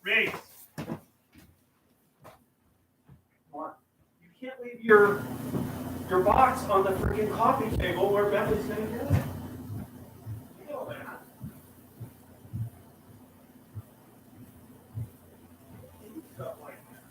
Race. What? You can't leave your box on the freaking coffee table where Beverly's gonna get it. You know that. Stuff like that.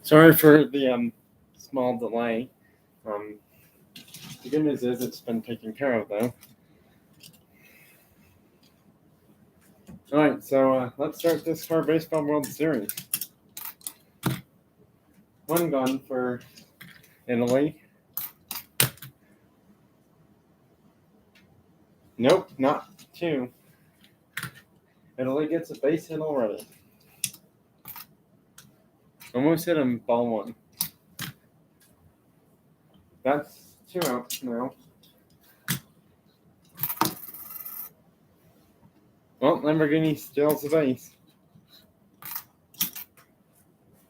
Sorry for the small delay. The good news is it's been taken care of, though. All right, so let's start this Car Baseball World Series. One gone for Italy. Nope, not two. Italy gets a base hit already. Almost hit him, ball one. That's 2 outs now. Well, Lamborghini steals the base.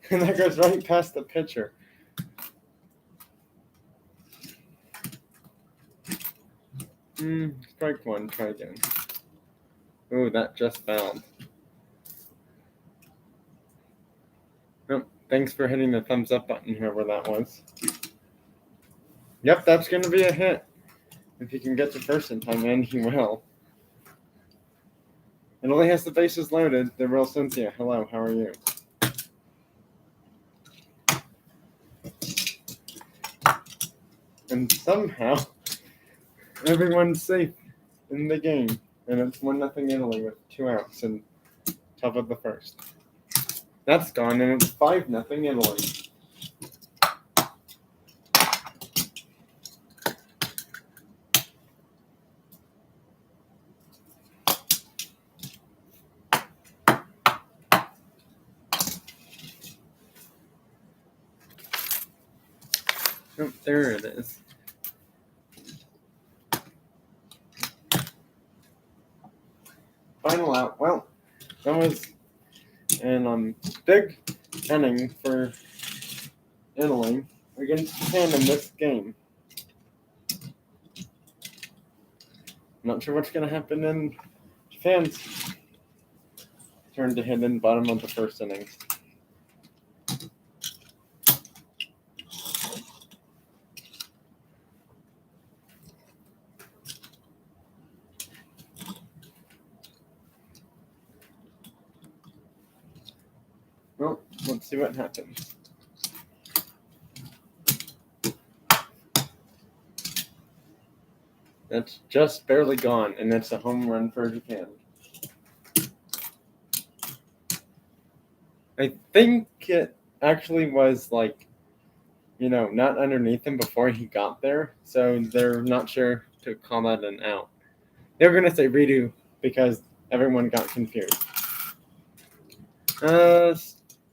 And that goes right past the pitcher. Strike one, try again. Ooh, that just fouled. Oh, thanks for hitting the thumbs up button, whoever that was. Yep, that's going to be a hit. If he can get to first in time, and he will. It only has the bases loaded. The real Cynthia. Hello, how are you? And somehow, everyone's safe in the game. And it's 1-0 Italy with 2 outs and top of the first. That's gone, and it's 5-0 Italy. Oh, there it is. Final out. Well, that was And big inning for Italy against Japan in this game. Not sure what's going to happen in Japan's turn to hit in bottom of the first inning. Well, let's see what happens. That's just barely gone, and it's a home run for Japan. I think it actually was not underneath him before he got there, so they're not sure to call that an out. They were going to say redo because everyone got confused.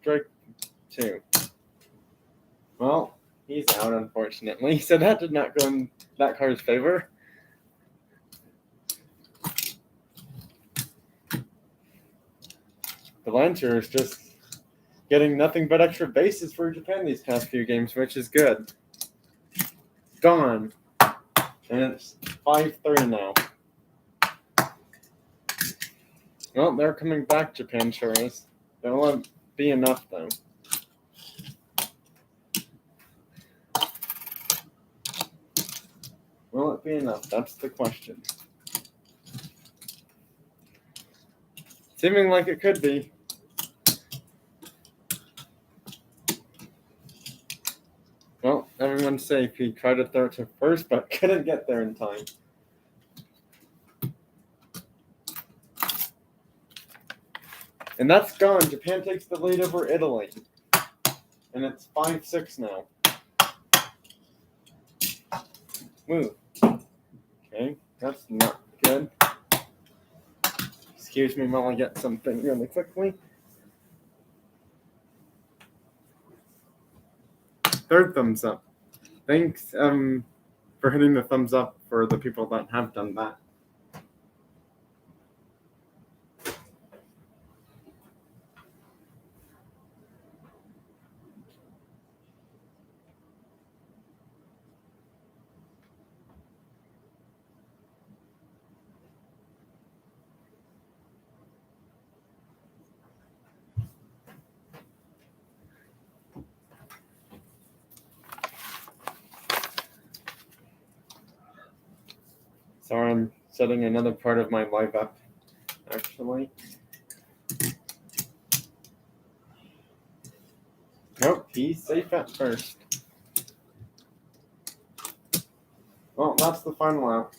Strike 2. Well, he's out, unfortunately, so that did not go in that card's favor. The Lancer is just getting nothing but extra bases for Japan these past few games, which is good. Gone. And it's 5-3 now. Well, they're coming back, Japan sure is. There won't be enough, though. Will it be enough? That's the question. Seeming like it could be. Well, everyone's safe. He tried to throw it to first, but couldn't get there in time. And that's gone. Japan takes the lead over Italy. And it's 5-6 now. Move. Okay, that's not good. Excuse me while I get something really quickly. Third thumbs up. Thanks for hitting the thumbs up for the people that have done that. Sorry, I'm setting another part of my live up, actually. Nope, he's safe at first. Well, that's the final out.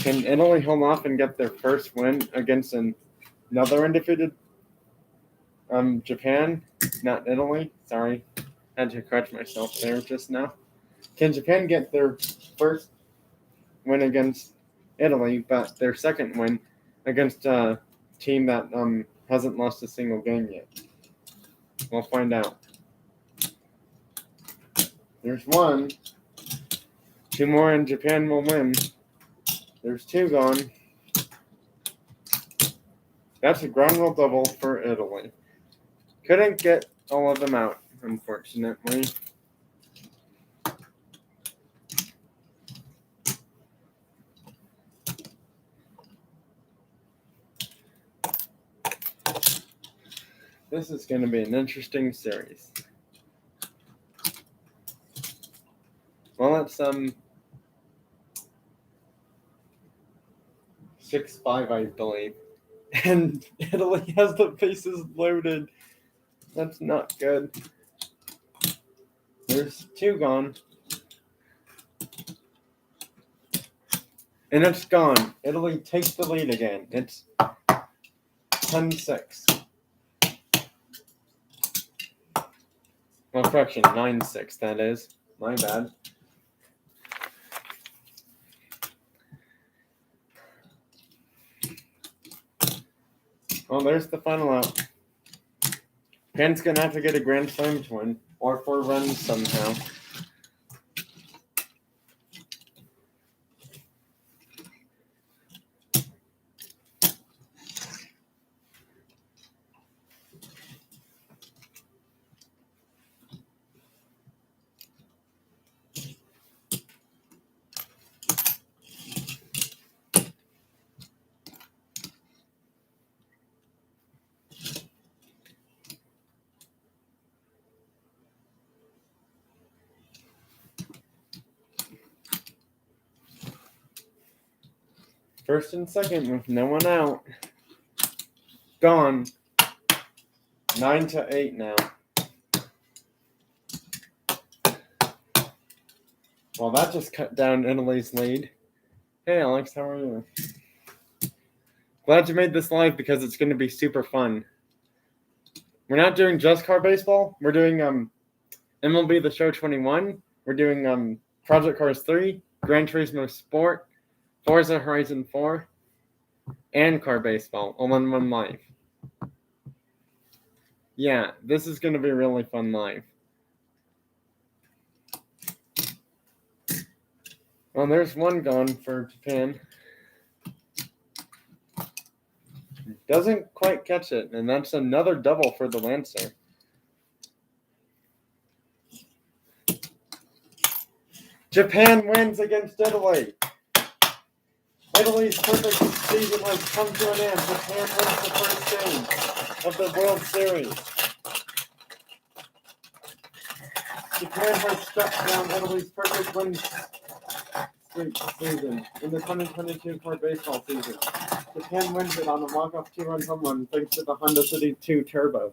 Can Italy hold off and get their first win against another undefeated Japan? Not Italy. Sorry. Had to correct myself there just now. Can Japan get their first win against Italy, but their second win against a team that hasn't lost a single game yet? We'll find out. There's one. 2 more and Japan will win. There's 2 gone. That's a ground rule double for Italy. Couldn't get all of them out, unfortunately. This is going to be an interesting series. Well, it's 6-5, I believe. And Italy has the bases loaded. That's not good. There's 2 gone. And it's gone. Italy takes the lead again. It's 10-6. Well, correction, 9-6, that is. My bad. Well, there's the final out. Japan's going to have to get a Grand Slam to win, or 4 runs somehow. First and second with no one out. Gone. 9-8 now. Well, that just cut down Italy's lead. Hey, Alex, how are you? Glad you made this live because it's going to be super fun. We're not doing just car baseball. We're doing MLB The Show 21. We're doing Project Cars 3, Gran Turismo Sport, Forza Horizon 4, and car baseball all in one live. Yeah, this is going to be really fun live. Well, there's one gone for Japan. Doesn't quite catch it, and that's another double for the Lancer. Japan wins against Italy. Italy's perfect season has come to an end. Japan wins the first game of the World Series. Japan has struck down Italy's perfect win streak season in the 2022 car baseball season. Japan wins it on a walk-off 2-run home run thanks to the Honda City 2 Turbo.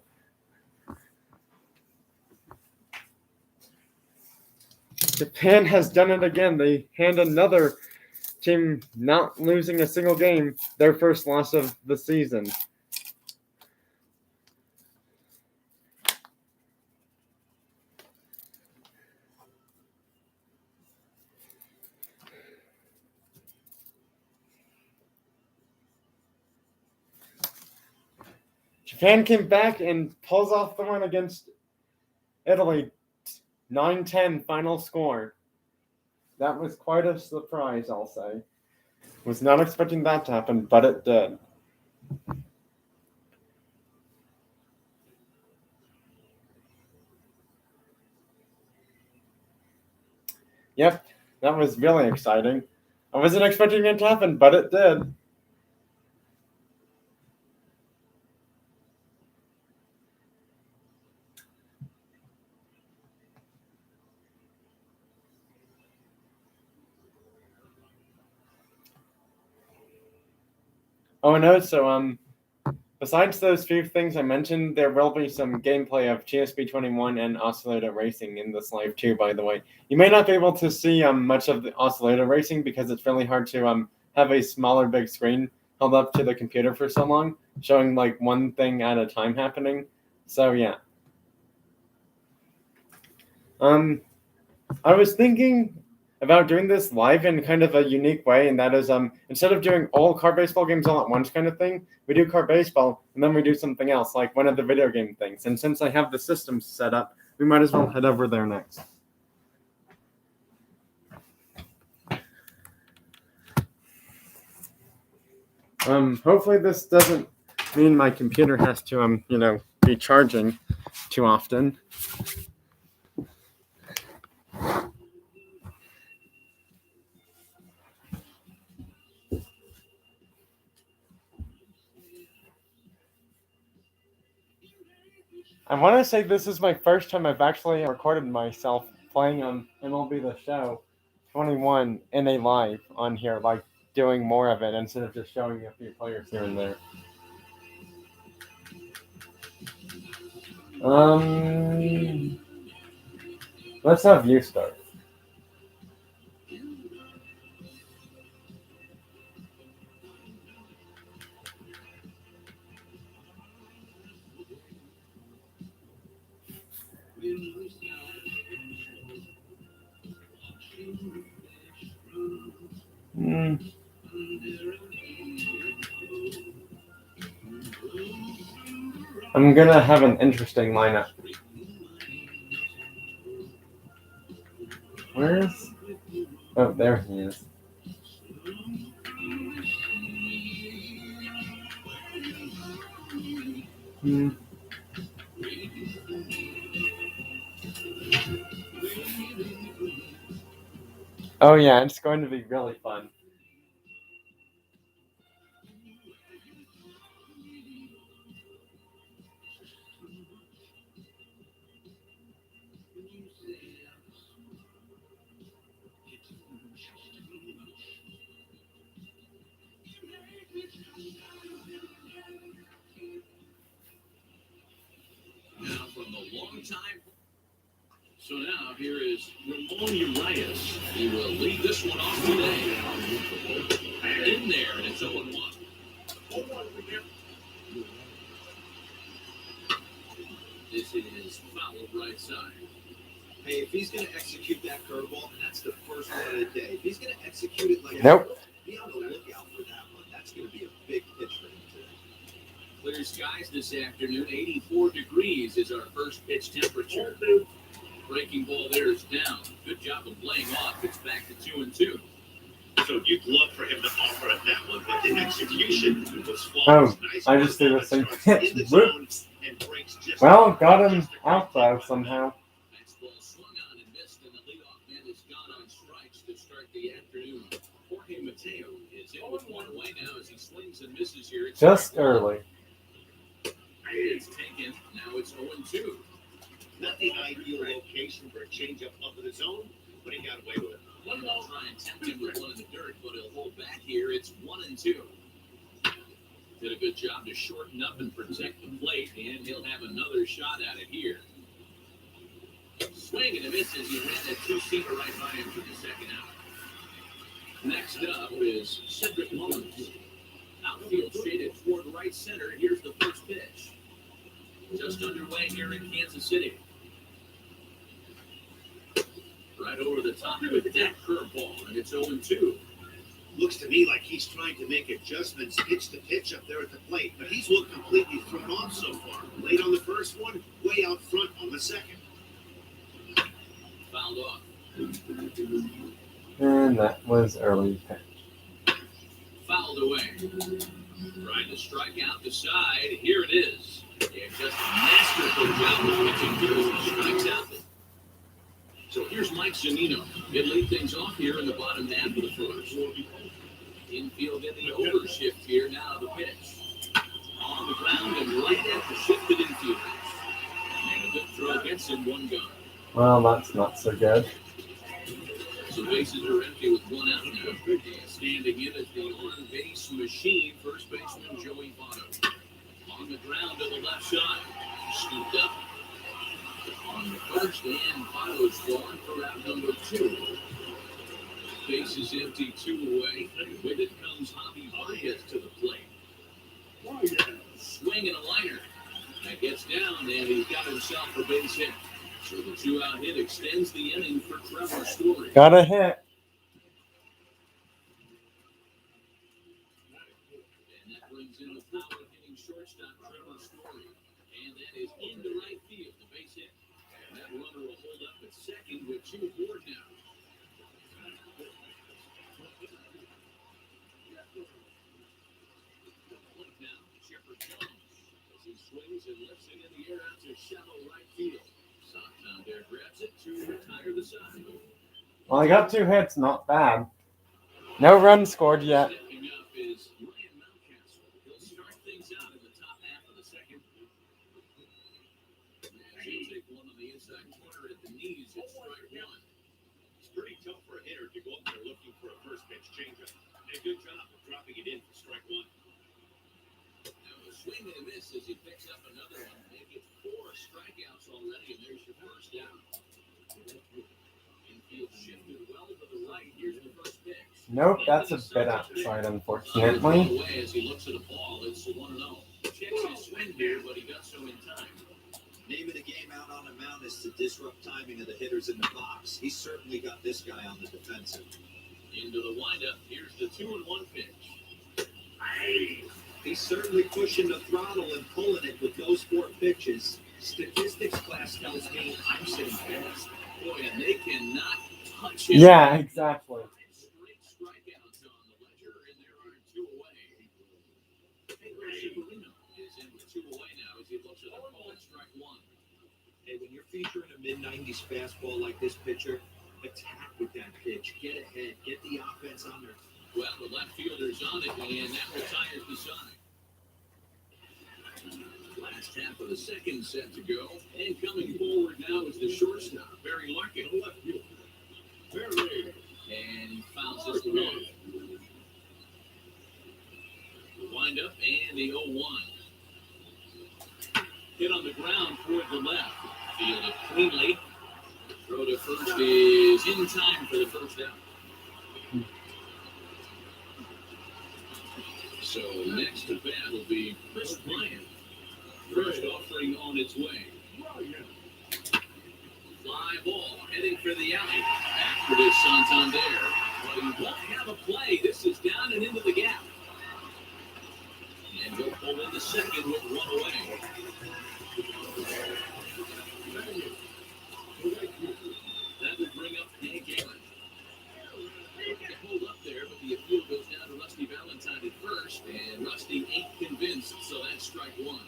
Japan has done it again. They hand another team not losing a single game their first loss of the season. Japan came back and pulls off the win against Italy. 9-10 final score. That was quite a surprise, I'll say. Was not expecting that to happen, but it did. Yep, that was really exciting. I wasn't expecting it to happen, but it did. Oh no, so besides those few things I mentioned, there will be some gameplay of GSP 21 and Oscillator Racing in this live too, by the way. You may not be able to see much of the Oscillator Racing because it's really hard to have a smaller big screen held up to the computer for so long, showing like one thing at a time happening. So yeah. I was thinking about doing this live in kind of a unique way, and that is instead of doing all car baseball games all at once kind of thing, we do car baseball and then we do something else, like one of the video game things. And since I have the system set up, we might as well head over there next. Hopefully this doesn't mean my computer has to be charging too often. I want to say this is my first time I've actually recorded myself playing on MLB The Show 21 in a live on here, like doing more of it instead of just showing a few players here and there. Let's have you start. I'm gonna have an interesting lineup. Where is? Oh, there he is. Oh yeah, it's going to be really fun. time. So now here is Ramon Urias. He will lead this one off today. In there, and it's 0-1. This is foul right side. Hey, if he's going to execute that curveball, that's the first one of the day. If he's going to execute it like Nope. that, be on the lookout for that one. That's going to be a big pitch for him today. Clear skies this afternoon. 84 degrees is our first pitch temperature. Breaking ball there is down. Good job of laying off. It's back to 2-2. So you'd love for him to offer at that one, but the execution was Oh, flawless. Nice I just did the same starts in the pitch. zone and breaks just Well, got him out though somehow. Fastball swung on and missed, and the leadoff man is gone on strikes to start the afternoon. Jorge Mateo is in with one away now as he swings and misses here. It's Just early. It's taken. Now it's 0-2. not the ideal location for a changeup up in the zone, but he got away with it. One ball try and tempt him with one in the dirt, but he'll hold back here. It's 1-2. Did a good job to shorten up and protect the plate, and he'll have another shot at it here. Swing and a miss as he ran that two-seamer right by him for the second out. Next up is Cedric Mullins. Outfield shaded toward right center. Here's the first pitch. Just underway here in Kansas City. Right over the top with that curveball, and it's 0-2. Looks to me like he's trying to make adjustments pitch to pitch up there at the plate, but he's looked completely thrown off so far. Late on the first one, way out front on the second. Fouled off. And that was early pitch. Fouled away. Trying to strike out the side. Here it is. Yeah, just a masterful job of pitching here as he strikes out. So here's Mike Zunino. He'll lead things off here in the bottom half of the first. Infield in the overshift here. Now the pitch. On the ground and right at the shifted infielders. And a good throw gets him one gun. Well, that's not so good. So bases are empty with one out now. And standing in is the on-base machine, first baseman Joey Votto. On the ground to the left side. Scooped up. On the first, and Votto's gone for out number 2. Base is empty, 2 away. With it comes Javi Baez to the plate. Swing and a liner. That gets down, and he's got himself a base hit. So the 2-out hit extends the inning for Trevor Story. Got a hit. And that brings in the power-hitting shortstop, Trevor Story. And that is into right field, the base hit. And that runner will hold up at second with 2 aboard now. Now, Chipper Jones as he swings and lifts it in the air out to shallow right field. Santander grabs it to retire the side. Well, I got 2 hits, not bad. No run scored yet. Stepping up is Ryan Mountcastle. He'll start things out in the top half of the second. He'll take one on the inside corner at the knees at strike 1. It's pretty tough for a hitter to go up there looking for a first pitch changeup. And a good job of dropping it in for strike 1. Now a swing and a miss as he picks up another one. Maybe 4 strikeouts already, and there's your first down. Infield shifted well to the right. Here's the first pitch. Nope, that's a bit outside, unfortunately. Away as he looks at the ball, it's 1-0. Checks his swing here, but he does so in time. Name of the game out on the mound is to disrupt timing of the hitters in the box. He's certainly got this guy on the defensive. Into the windup. Here's the 2-1 pitch. He's certainly pushing the throttle and pulling it with those 4 pitches. Statistics class tells me I'm sitting fast. Boy, and they cannot touch him. Yeah, exactly. Straight strikeouts on the ledger, and there are 2 away. Pedro Severino is in with 2 away now as he looks at the ball at strike 1. Hey, when you're featuring a mid-90s fastball like this pitcher, attack with that pitch. Get ahead. Get the offense on there. Well, the left fielder's on it, and that retires the side. Last half of the second set to go, and coming forward now is the shortstop, Barry Larkin. And he fouls this one off. The windup and the 0-1. Hit on the ground toward the left. Field is in time for the first out. So next to bat will be Chris Bryant. First offering on its way. Fly ball heading for the alley. After this, Santander. Well, you won't have a play. This is down and into the gap. And he'll pull in the second with one away. That will bring up Hank Aaron. Hold up there, but the appeal goes down to Rusty Valentine at first, and Rusty ain't convinced, so that's strike one.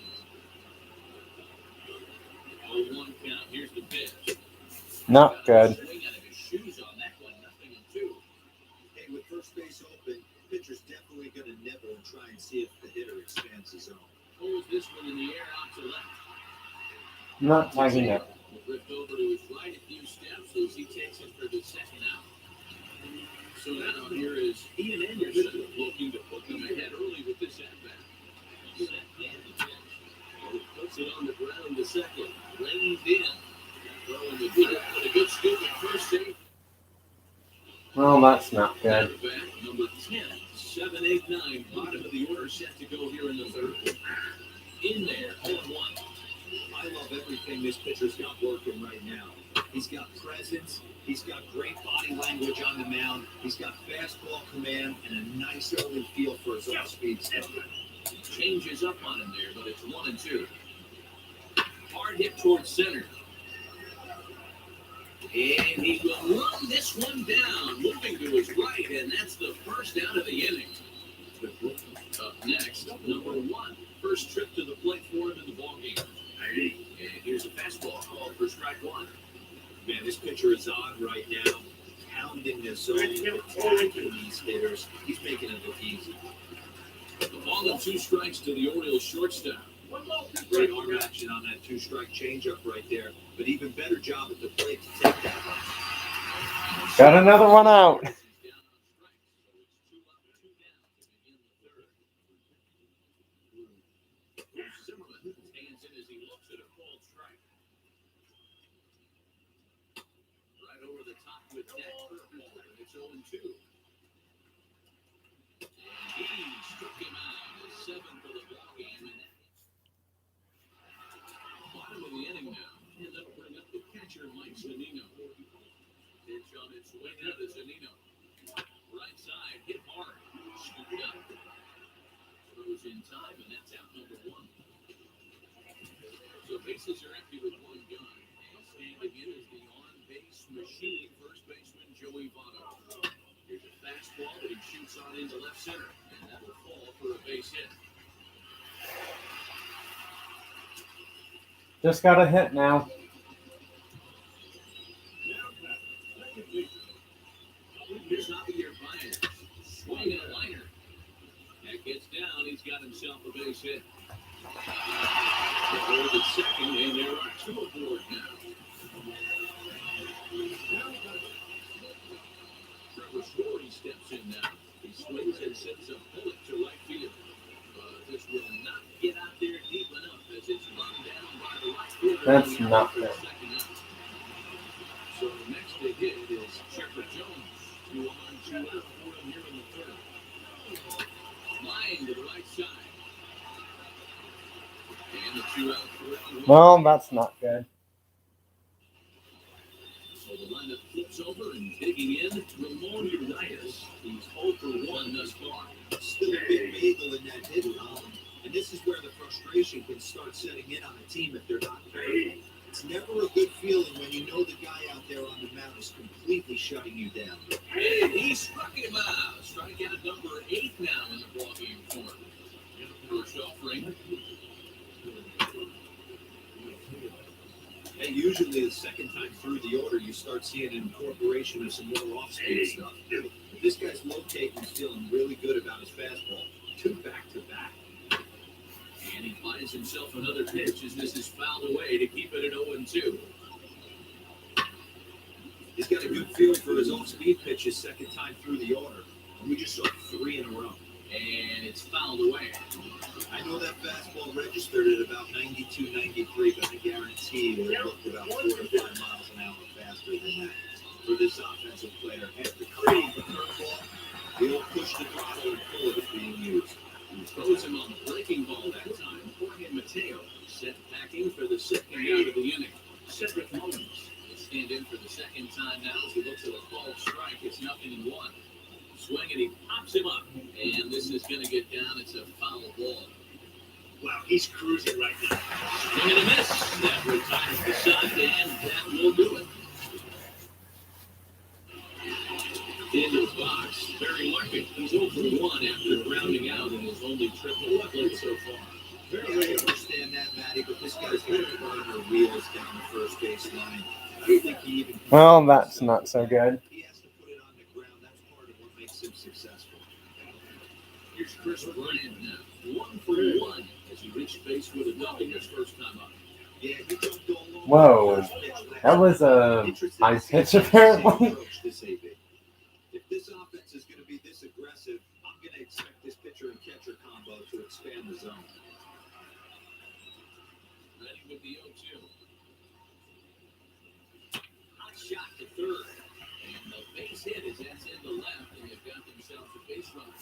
0-1 count. Here's the pitch. Not good. Swing out of his shoes on that one. 0-2. Hey, with first base open, pitcher's definitely going to nibble and try and see if the hitter expands his own. Pulls this one in the air out to left. Not tagging it. Ripped over to his right a few steps as he takes it for the second out. So now here is Ian Anderson looking to put them ahead early with this at-bat. Set and the pitch. He puts it on the ground to second. Reined in. Throwing the good with a good scoop at first safe. Well, that's not good. At-bat number 10. 7, 8, 9. Bottom of the order set to go here in the third. In there, 0-1. I love everything this pitcher's got working right now. He's got presence. He's got great body language on the mound. He's got fastball command and a nice early feel for his off-speed stuff. Changes up on him there, but it's 1-2. Hard hit towards center. And he will run this one down, moving to his right, and that's the first out of the inning. Up next, number 1. First trip to the plate for him in the ballgame. And here's a fastball called for strike one. Man, this pitcher is on right now, pounding the zone, attacking these hitters. He's making it look easy. The ball and 2 strikes to the Orioles shortstop. Great arm action on that 2-strike changeup right there, but even better job at the plate to take that one. Got another one out. Down on strike, so it's 2 up, 2 down to begin the third. Zimmerman stands in as he looks at a called strike. Right over the top with that curveball, and it's 0-2. And he struck him out. 7 for the ballgame, and bottom of the inning now. And that'll bring up the catcher, Mike Zunino. Pitch on its way down to Zunino. Right side, hit hard. Scooped up. Throws in time, and that's out number 1. So bases are empty with 1 gun. And standing in is the on-base machine, first baseman Joey Votto. Here's a fastball that he shoots on into left center, and that will fall for a base hit. Just got a hit now. Here's Javier Baez. Swinging a liner. That gets down. He's got himself a base hit. They're at second, and there are 2 aboard now. Trevor Story steps in now. He swings and sends a bullet to right field. But this will not get out there deep enough as it's run down by the right fielder. That's not good. So next to hit is Shepard Jones. 2 on, 2 out for him here in the third. Line to the right side. And the 2 out for him. Well, that's not good. So the lineup flips over and digging in, Ramon Urias. He's 0 for 1 thus far. Still a big bagel in that hit column, and this is where the frustration can start setting in on a team if they're not careful. It's never a good feeling when you know the guy out there on the mound is completely shutting you down. And he struck him out. Strikeout number 8 now in the ballgame for him. First offering. And usually the second time through the order, you start seeing an incorporation of some more off-speed stuff. But this guy's locating is feeling really good about his fastball. 2 back-to-back. And he finds himself another pitch as this is fouled away to keep it at 0-2. He's got a good feel for his off-speed pitches second time through the order. And we just saw 3 in a row. And it's fouled away. I know that fastball registered at about 92, 93, but I guarantee it looked about 4 to 5 miles an hour faster than that. for this offensive player. After creating the curveball, the old push the throttle and pull it is being used. He throws him on the breaking ball that time. Jorge Mateo set packing for the second out of the inning. Cedric Mullins will stand in for the second time now as he looks at a called strike. It's 0-1. Swing and he pops him up. And this is going to get down. It's a foul ball. Wow, he's cruising right now. Swing and a miss. That retires the side, and that will do it. In the box, Barry Larkin. He's 0 for 1 after grounding out in his only triple play so far. Very hard to understand that, Matty, but this guy's going to burn the wheels down the first base line. I don't think he even... Well, that's not so good. He has to put it on the ground. That's part of what makes him successful. Here's Chris Bryant now. 1 for 1 as he reached base with a double his first time up. Yeah, he jumped all over. Whoa, that was a high pitch apparently. If this offense is going to be this aggressive, I'm going to expect this pitcher and catcher combo to expand the zone. Ready with the 0-2. Hot shot to third. And the base hit is that's in the left, and they've got themselves a base runner.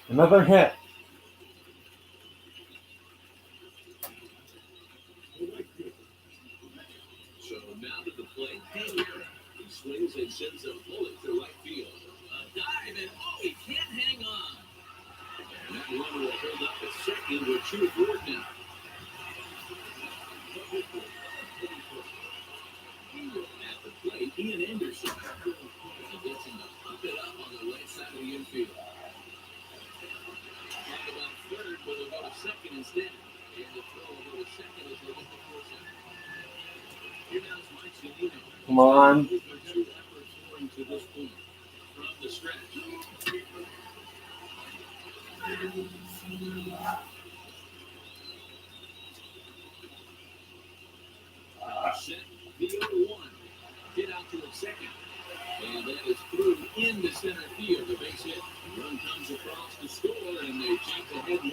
Another hit. So now to the plate, Taylor. He swings and sends a bullet to right field. A dive, and he can't hang on. And that runner will hold up at second with 2 aboard now. At the plate, Ian Anderson. He gets him to pump it up on the right side of the infield. Talk about third, but they'll go to second instead. And the throw will go to second as they look before second. Here now is Mike Zunino. Come on. Two efforts for him to this point. From the stretch. Set the 0-1. Get out to the second. And that is through into center field. The base hit. Run comes across the score, and they jump ahead 1-0.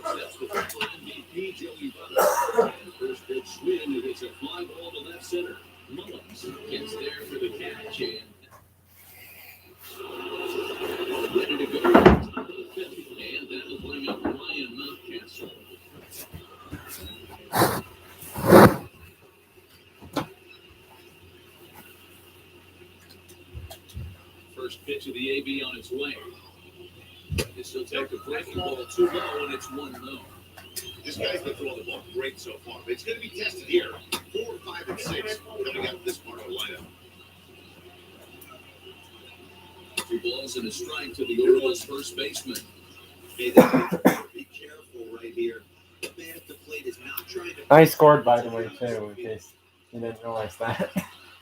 That's the former MVP, Joey Votto. And first pitch swing, it hits a fly ball to left center. Mullins gets there for the catch, and ready to go to the top of the fifth. And that'll bring up Ryan Mountcastle. First pitch of the AB on its way. This will take a breaking ball too low, and it's 1-0. This guy's been throwing the ball great so far, but it's going to be tested here. 4, 5, and 6 coming out of this part of the lineup. 2 balls and a strike to the Orioles first baseman. Hey, be careful right here. The man at the plate is not trying to... I scored, by the way, too, in case you didn't realize that.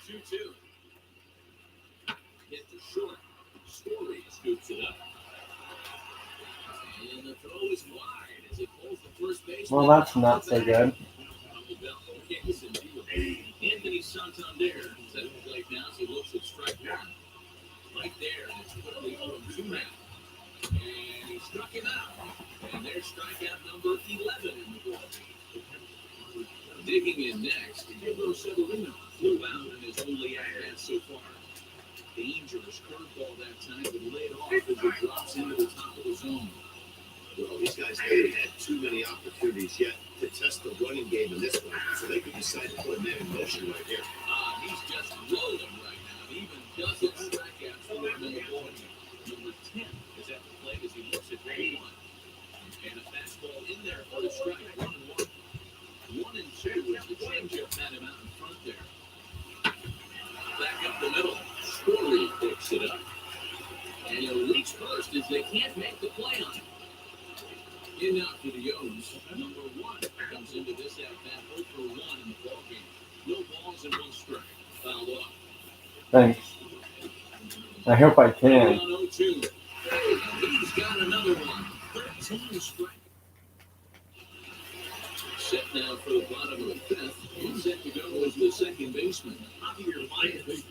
2-2. Hit the short. Story scoops it up. And the throw is wide as it pulls the first baseman. Well, that's not so good. Anthony Santander is at the plate now as he looks at strike 1. Right there, and it's quickly 0-2 now. And he struck him out. And there's strikeout number 11 in the ball. Digging in next, Diego Severino flew out in his only at-bat so far. Dangerous curveball that time, but laid off as it drops into the top of the zone. Well, these guys haven't had too many opportunities yet to test the running game in this one, so they could decide to put a man in motion right here. He's just rolling right now. Even dozen strikeouts for him in the ball. Number 10 is at the plate as he looks at 1-1. And a fastball in there for the strike. 1-1. 1-2 as the changeup had him out in front there. Back up the middle. Story picks it up. And he'll reach first as they can't make the play on it. In out for the O's. Number 1 comes into this at-bat 0 for 1 in the ballgame. No balls and 1 strike. Fouled off. Thanks. I hope I can. 1-0-2. He's got another one. 13 strike. Set now for the bottom of the 5th. And set to go is the second baseman, Javier Baez.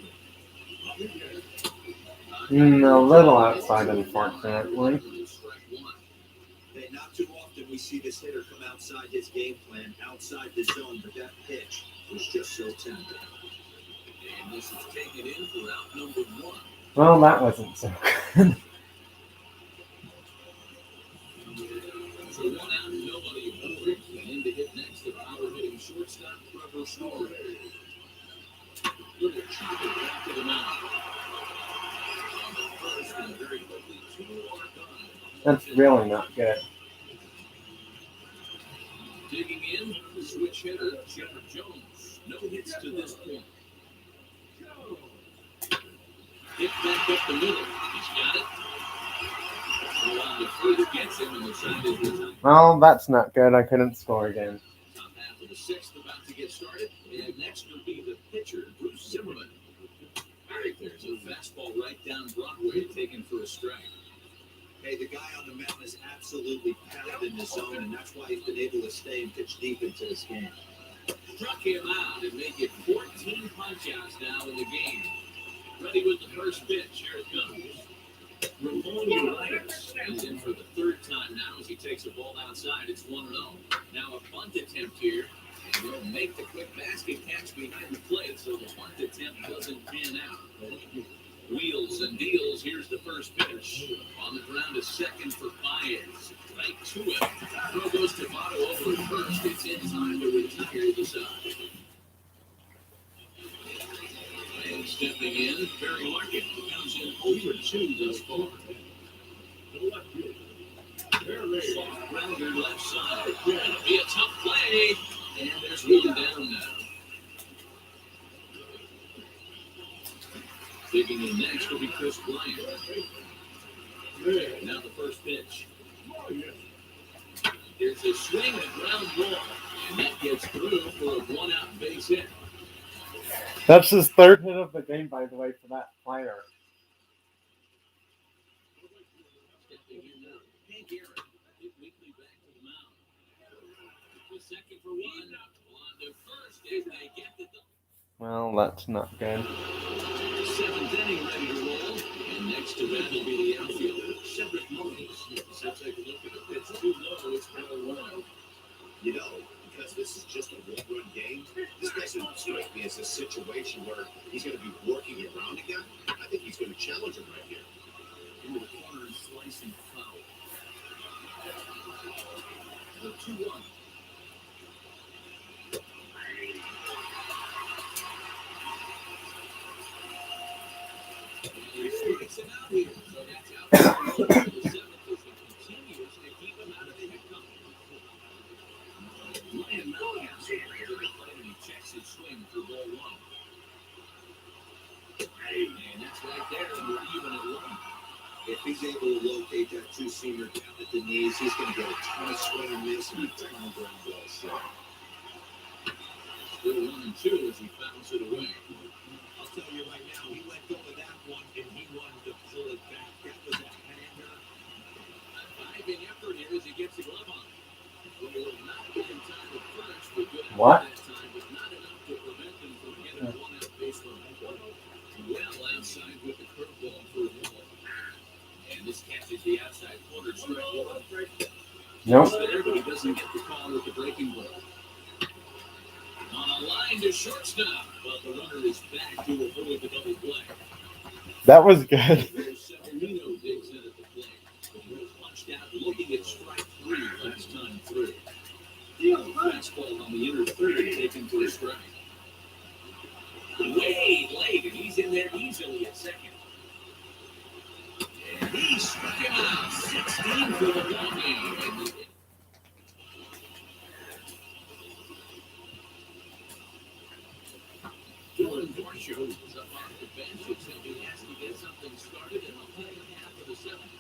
A little outside, unfortunately. Hey, not too often we see this hitter come outside his game plan, outside the zone, but that pitch was just so tempting. And this is taken in for out number one. Well, that wasn't so good. So 1 out, nobody aboard. And in to hit next, the power hitting shortstop, Trevor Story. Little chopper back to the mound. On the first, and very quickly, 2 are gone. That's really not good. Digging in, the switch hitter, Chandler Jones. No hits to this point. Hit back up the middle. He's got it. Around the first gets him, and the side is retired. Well, that's not good. I couldn't score again. Top half of the 6th about to get started. And next will be the pitcher, Bruce Zimmerman. There's a fastball right down Broadway, taken for a strike. Hey, the guy on the mound is absolutely pounding the zone, and that's why he's been able to stay and pitch deep into this game. Struck him out and make it 14 punch-outs now in the game. Ready with the first pitch. Here it comes. Ramon Urias stands in for the 3rd time now as he takes the ball outside. It's 1-0. Now a bunt attempt here. And they'll make the quick basket catch behind the plate, so the bunt attempt doesn't pan out. Wheels and deals. Here's the first pitch. On the ground, a second for Baez. Right to it. Throw goes to Votto over at first. It's in time to retire the side. And stepping in, Barry Larkin comes in over 2 thus far. Soft grounder left side. It'll be a tough play. And there's one down now. Digging in next will be Chris Bryant. Now the first pitch. There's a swing and ground ball. And that gets through for a 1-out base hit. That's his 3rd hit of the game, by the way, for that player. Stepping in now, Hank Aaron. Hit weekly back to the mound. The second for 1. On to first, and they get the double. Well, that's not good. 7th inning ready to roll. And next to that will be the outfielder, Cedric Mullins. So take a look at the pitch. Too low, it's ball 1. You know, because this is just a one-run game, this doesn't strike me as a situation where he's going to be working around again. I think he's going to challenge him right here. Into the corner and slicing foul. The 2-1. He strikes him out here. So that's out. The 7th as he continues to keep him out of the hit count. Ryan Mountcastle over the plate, and he checks his swing for ball 1. And that's right there, and we're even at 1. If he's able to locate that two-seamer down at the knees, he's going to get a ton of swing and miss and a ton of ground balls. So. Still 1-2 as he fouls it away. I'll tell you right now, he let go of that one, and he wanted to pull it back. That was a hanger. A diving effort here as he gets the glove on. Will not get in time at first, but good What? that time, but not enough to prevent them from getting a 1-out base run. Well outside with the curveball for a ball. And this catches the outside corner, strike 1. Nope. There, but he doesn't get the call with the breaking ball. On a line to shortstop, but the runner is back to avoid the double play. That was good. Severino digs in at the plate. But he was punched out looking at strike 3 last time through. Fastball on the inner third taken for a strike. Way late, and he's in there easily at second. And he struck him out. 16 for the ball game. Dylan Varsho is up off the bench. It's going to be asked to get something started in the second half of the 7th.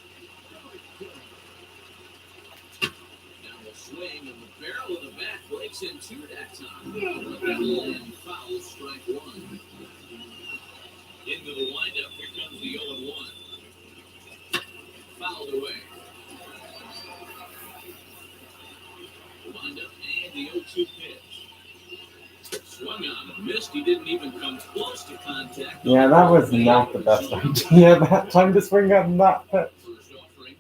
Now a swing, and the barrel of the bat breaks in 2 that time. And foul, strike 1. Into the windup, here comes the 0-1. Fouled away. Windup and the 0-2 pitch. Swung on and missed. He didn't even come close to contact. Yeah, that was not the best idea that time to swing on that pitch. First offering.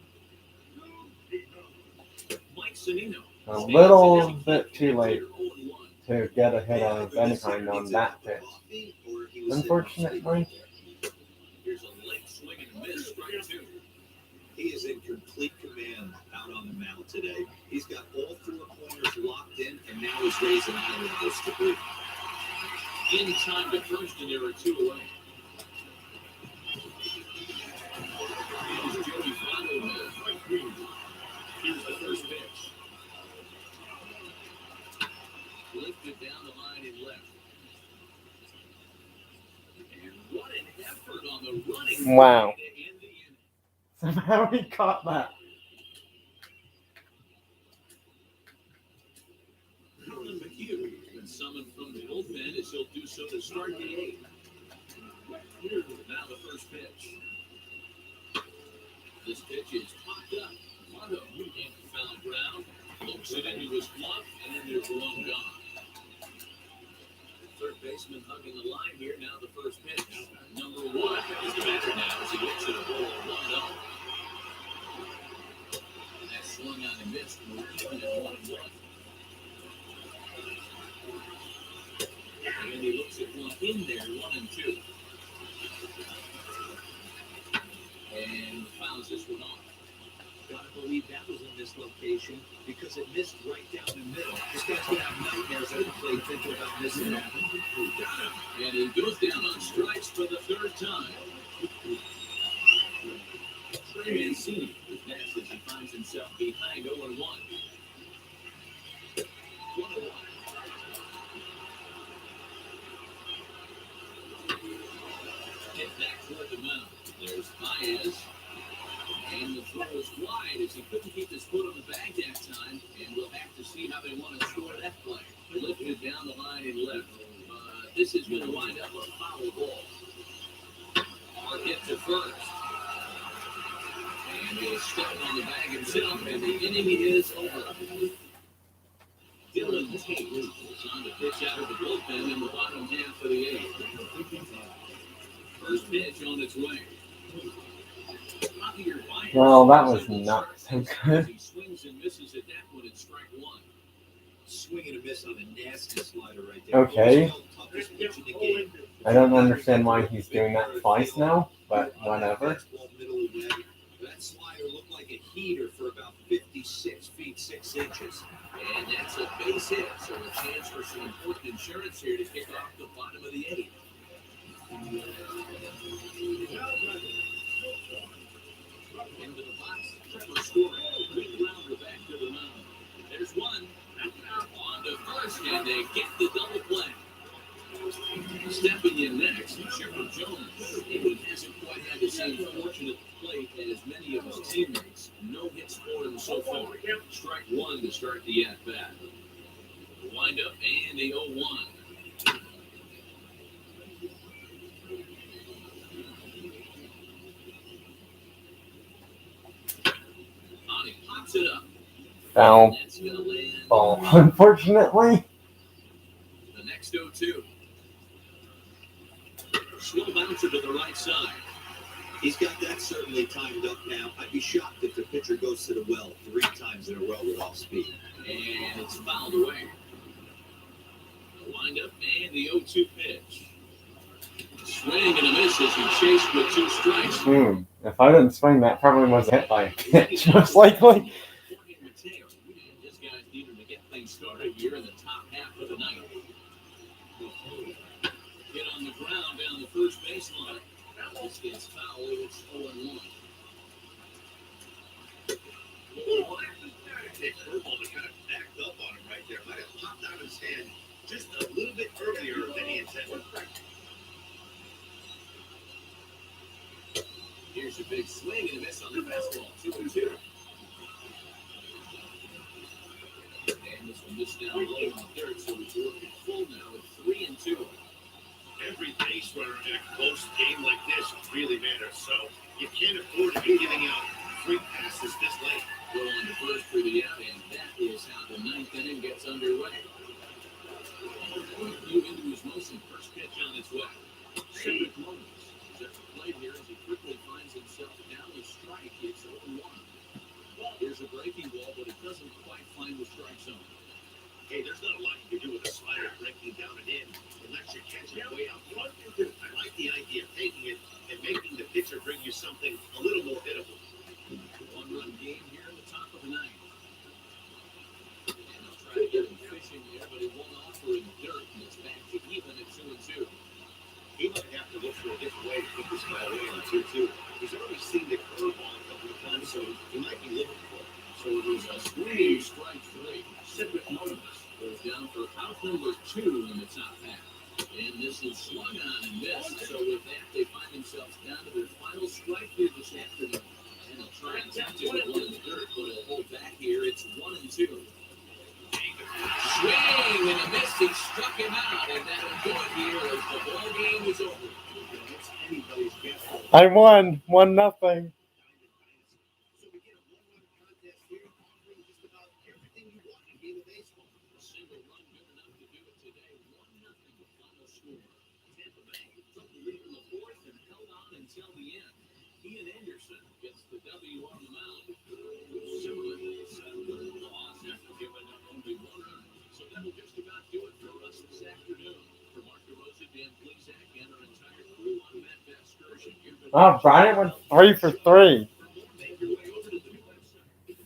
Mike Arsenino. A little bit too late to get a hit of any kind on that pitch. Unfortunately, Here's a late swing and miss, strike two. He is in complete command out on the mound today. He's got all four corners locked in, and now he's raising eyebrows to boot. In time to first, and there are two away. Here's Joey Votto. Here's the first pitch. Lifted down the line and left. And what an effort on the running. Wow. To end the inning. somehow he caught that. Colin McHugh has been summoned from the bullpen as he'll do so to start the eighth. Now the first pitch. This pitch is popped up. Votto in foul ground. Looks it into his glove, and then there's one gone. Third baseman hugging the line here. Now the first pitch. Number one is the batter now as he gets it a ball 1-0. And that swung on and missed. We're even at 1-1. And he looks at one in there, 1-2. And fouls this one off. Gotta believe that was in this location because it missed right down the middle. This guy's gonna have nightmares at the plate thinking about missing that. And he goes down on strikes for the third time. Trey Mancini is next as he finds himself behind 0-1. 1-1. Hit back toward the mound. There's Baez. And the throw is wide as he couldn't keep his foot on the bag that time. And we'll have to see how they want to score that play. Lifted down the line and left. This is going to wind up a foul ball. Hard hit to first. And he'll step on the bag himself, and the inning is over. Dylan Tate is on the pitch out of the bullpen in the bottom half of the eighth. First pitch on its way. Well, that was not so good. He swings and misses at that one at strike one. Swing and a miss on a nasty slider right there. Okay. Toughest pitch in the game. I don't understand why he's doing that twice now, but whatever. Fastball middle away. That slider looked like a heater for about 56 feet 6 inches. And that's a base hit, so a chance for some important insurance here to kick off the bottom of the eighth. Into the box, Trevor Story. Good grounder back to the mound. There's one. On to first, and they get the double play. Stepping in next, Shepard Jones. He hasn't quite had the same fortunate plate as many of his teammates. No hits for him so far. Strike one to start the at-bat. Wind up and a 0-1. He pops it up. Foul That's going to land. ball, unfortunately. The next 0-2. Slow bouncer to the right side. He's got that certainly timed up now. I'd be shocked if the pitcher goes to the well 3 times in a row with off speed. And it's fouled away. The wind up and the 0-2 pitch. Swing and a miss as he chased with 2 strikes. If I didn't swing, that probably was hit by a pitch, most likely. This guy's needing to get things started here in the top half of the night. Hit on the ground down the first baseline. This gets foul. It's 0-1. Curveball that kind of backed up on him right there. Might have popped out of his hand just a little bit earlier than he intended. Here's a big swing and a miss on the fastball. 2-2. And this one missed down low on the third, so he's working full now at 3-2. Every base runner in a close game like this really matters, so you can't afford to be giving out free passes this late. Go on to first for the out, and that is how the ninth inning gets underway. Move into his motion. First pitch on its way. Cedric Mullins is at the plate here as he quickly finds himself down the strike. It's 0-1. Here's a breaking ball, but it doesn't quite find strike zone. Hey, there's not a lot you can do with a slider breaking down and in unless you catch it way out front. I like the idea of taking it and making the pitcher bring you something a little more hittable. 1-run game here in the top of the ninth. And they'll try to get him fishing there, but he won't offer in dirt, and it's back to even at 2-2. He might have to look for a different way to put this guy away on 2-2. He's already seen the curveball a couple of times, so he might be looking for it. So it was a swing, strike three. Cedric Mullins goes down for out number 2 in the top half. And this is swung on and missed. So with that, they find themselves down to their final strike here this afternoon. And they'll try and attempt to get one in the dirt, but it'll hold back here. It's 1-2. Swing and a miss. He struck him out, and that'll do it here as the ball game is over. It's anybody's guess. I won 1-0. So we get a one-run contest here, offering just about everything you want in a game of baseball. A single run good enough to do it today. 1-0 the final score. Tampa Bay took the lead in the fourth and held on until the end. Ian Anderson gets the W on the mound. Similarly, settled the loss after giving up only 1 run. So that'll just about do it for us this afternoon. For Mark DeRosa, Dan Plesac, and our entire crew on Matt Vasgersian. Oh, Bryant went 3 for 3. Make your way over to the new website.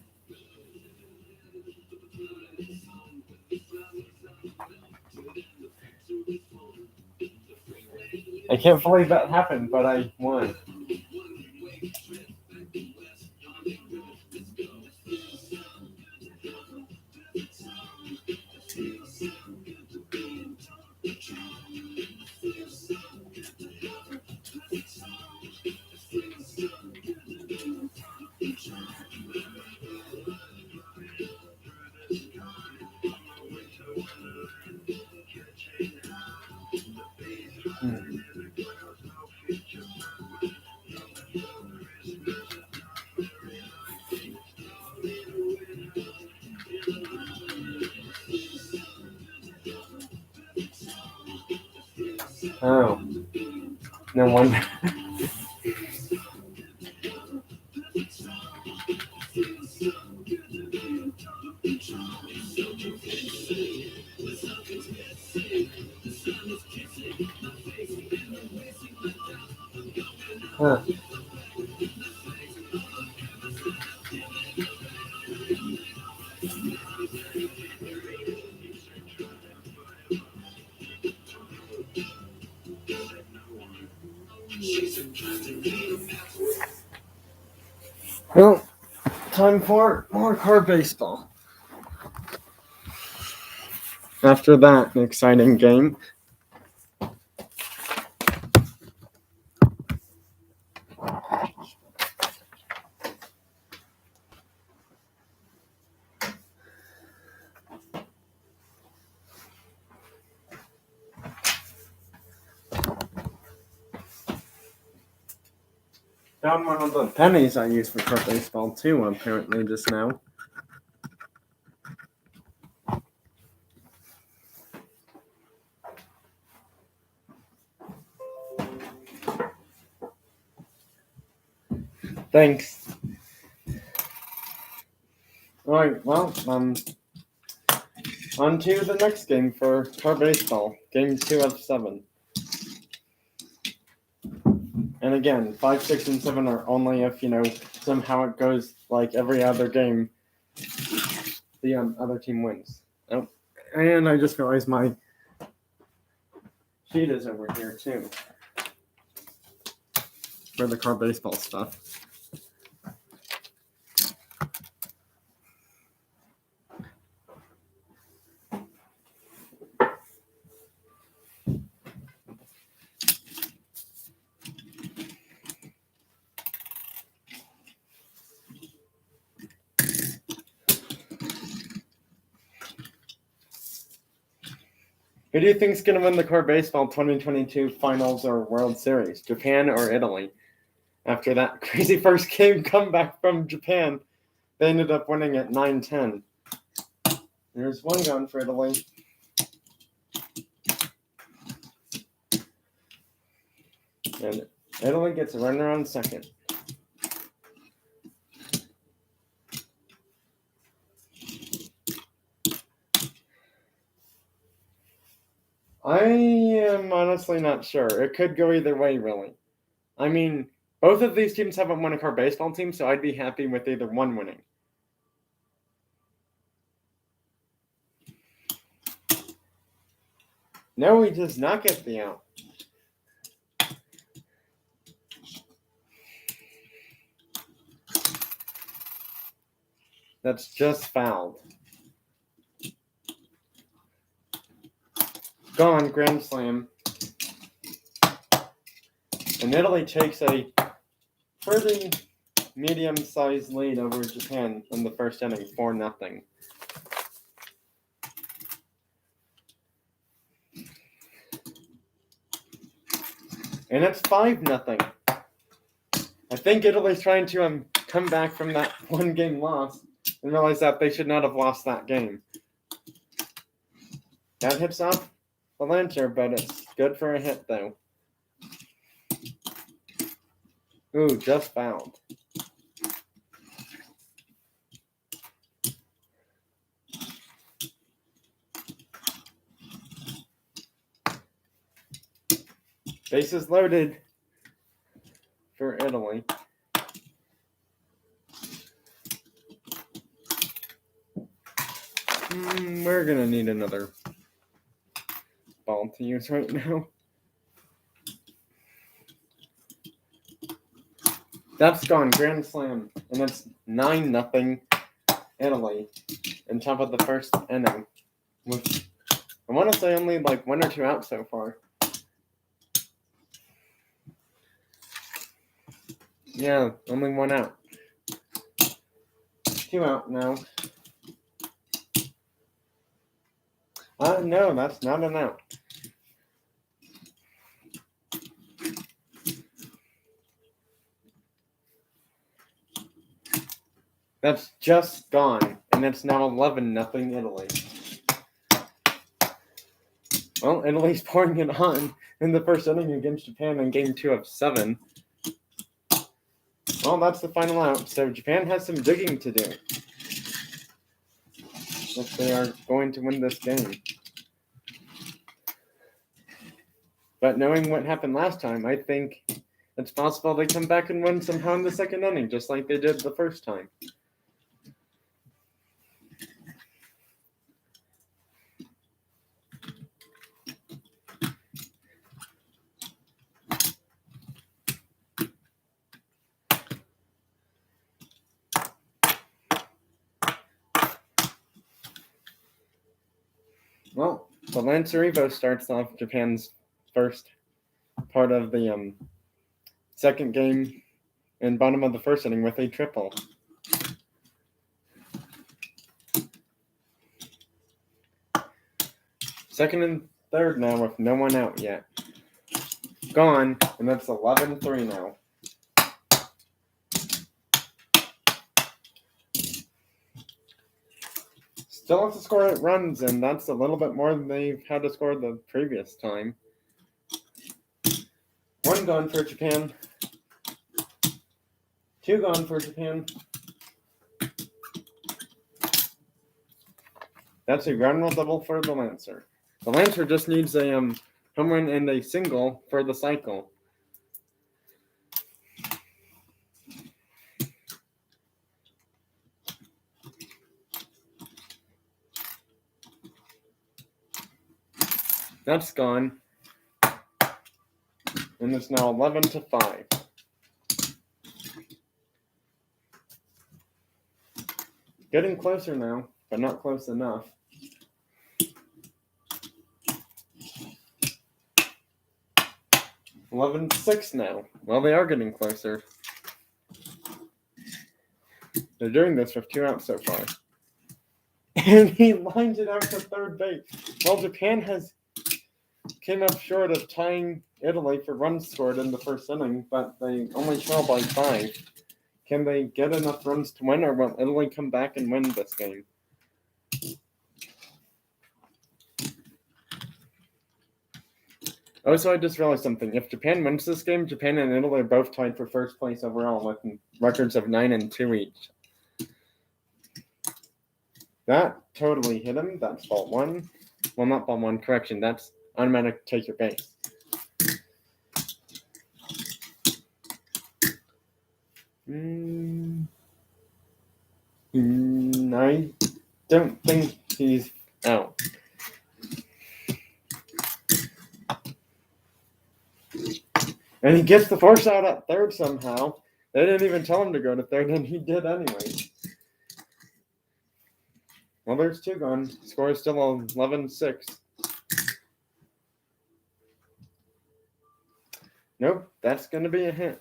I can't believe that happened, but I won. Oh, no wonder. Huh. Well, time for more car baseball. After that, an exciting game. Found one of the pennies I used for car baseball too, apparently, just now. Thanks. Alright, well, on to the next game for car baseball. Game 2 of 7. And again, 5, 6, and 7 are only if, somehow it goes like every other game, the other team wins. Oh, and I just realized my sheet is over here too for the car baseball stuff. Who do you think is going to win the car baseball 2022 finals or World Series? Japan or Italy? After that crazy first game comeback from Japan, they ended up winning at 9-10. There's one gun for Italy. And Italy gets a runner on second. I am honestly not sure. It could go either way, really. I mean, both of these teams haven't won a car baseball team, so I'd be happy with either one winning. No, he does not get the out. That's just fouled. Gone, grand slam. And Italy takes a pretty medium-sized lead over Japan in the first inning, 4-0. And it's 5-0. I think Italy's trying to come back from that one-game loss and realize that they should not have lost that game. That hits off the Lancer, but it's good for a hit, though. Ooh, just fouled. Bases loaded for Italy. We're going to need another ball to use right now. That's gone, grand slam. And it's 9-0 Italy in top of the first inning. With, I want to say only like 1 or 2 outs so far. Yeah, only 1 out. 2 out now. No, that's not an out. That's just gone, and it's now 11-0 Italy. Well, Italy's pouring it on in the first inning against Japan in Game 2 of 7. Well, that's the final out, so Japan has some digging to do if they are going to win this game. But knowing what happened last time, I think it's possible they come back and win somehow in the second inning, just like they did the first time. Well, the Lancerivo starts off Japan's first part of the second game and bottom of the first inning with a triple. Second and third now with no one out yet. Gone, and that's 11-3 now. Still have to score 8 runs, and that's a little bit more than they've had to score the previous time. 1 gone for Japan. 2 gone for Japan. That's a ground rule double for the Lancer. The Lancer just needs a home run and a single for the cycle. That's gone. And it's now 11-5. Getting closer now, but not close enough. $11-6 now. Well, they are getting closer. They're doing this with 2 outs so far. And he lines it out to third base. Well, Japan came up short of tying Italy for runs scored in the first inning, but they only trail by 5. Can they get enough runs to win, or will Italy come back and win this game? Oh, so I just realized something. If Japan wins this game, Japan and Italy are both tied for first place overall with records of 9-2 each. That totally hit him. That's ball 1. Well, not ball 1. Correction. That's automatic take your base. I don't think he's out. And he gets the force out at third somehow. They didn't even tell him to go to third, and he did anyway. Well, there's 2 gone. Score is still 11-6. Nope, that's going to be a hit.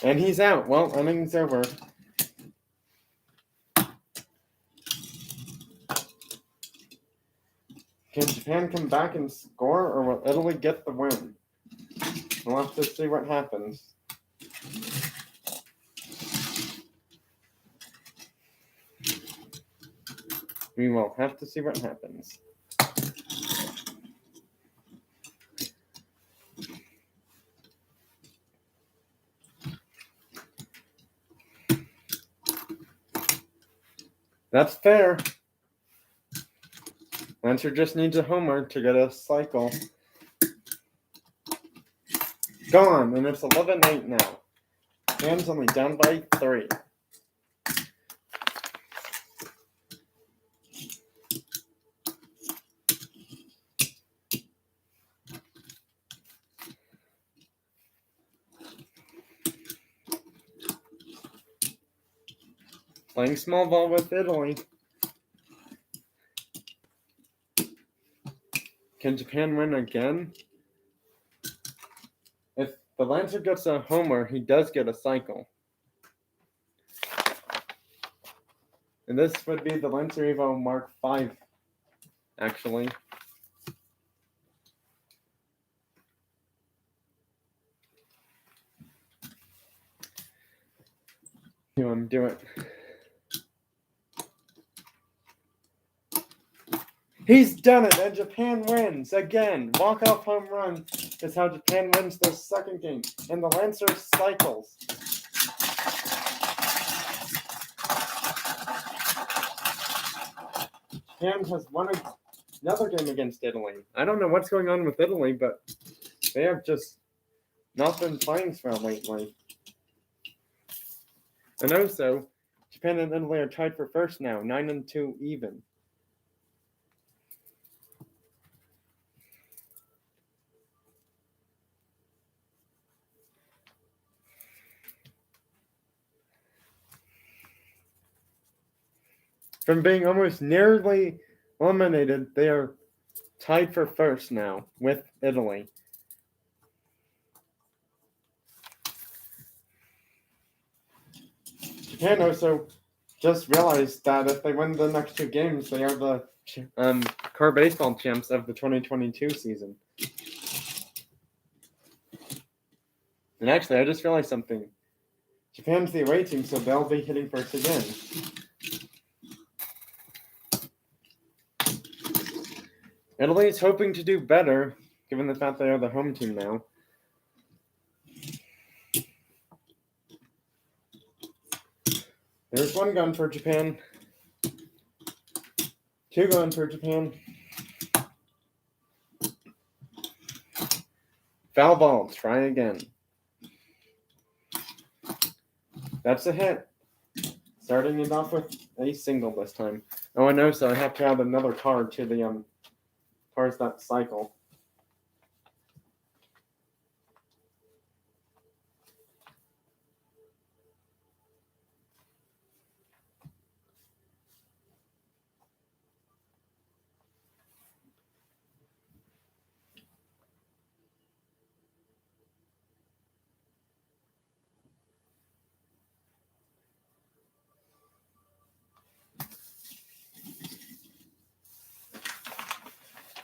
And he's out. Well, innings over. Can Japan come back and score, or will Italy get the win? We'll have to see what happens. We will have to see what happens. That's fair. Lancer just needs a homer to get a cycle. Gone, and it's 11-8 now. Japan's only down by 3. Playing small ball with Italy. Can Japan win again? If the Lancer gets a homer, he does get a cycle. And this would be the Lancer Evo Mark V, actually. Do it. He's done it, and Japan wins again. Walk-off home run is how Japan wins their second game, and the Lancer cycles. Japan has won another game against Italy. I don't know what's going on with Italy, but they have just not been playing so well lately. And also, Japan and Italy are tied for first now, 9-2 even. From being almost nearly eliminated, they are tied for first now with Italy. Japan also just realized that if they win the next 2 games, they are the car baseball champs of the 2022 season. And actually, I just realized something. Japan's the away team, so they'll be hitting first again. Italy's hoping to do better, given the fact they are the home team now. There's 1 gun for Japan. 2 gun for Japan. Foul ball. Try again. That's a hit. Starting it off with a single this time. Oh, I know, so I have to add another card to the cards that cycle.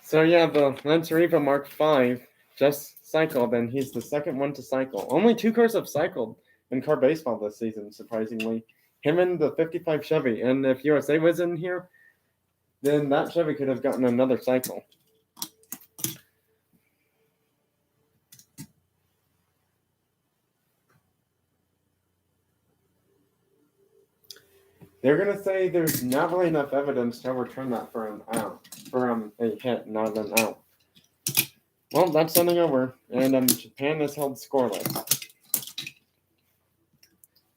So yeah, the Lancer Evo Mark V just cycled, and he's the second one to cycle. Only 2 cars have cycled in car baseball this season, surprisingly. Him and the 55 Chevy. And if USA was in here, then that Chevy could have gotten another cycle. They're gonna say there's not really enough evidence to overturn that for an out, for a hit, not an out. Well, that's ending over, and Japan is held scoreless.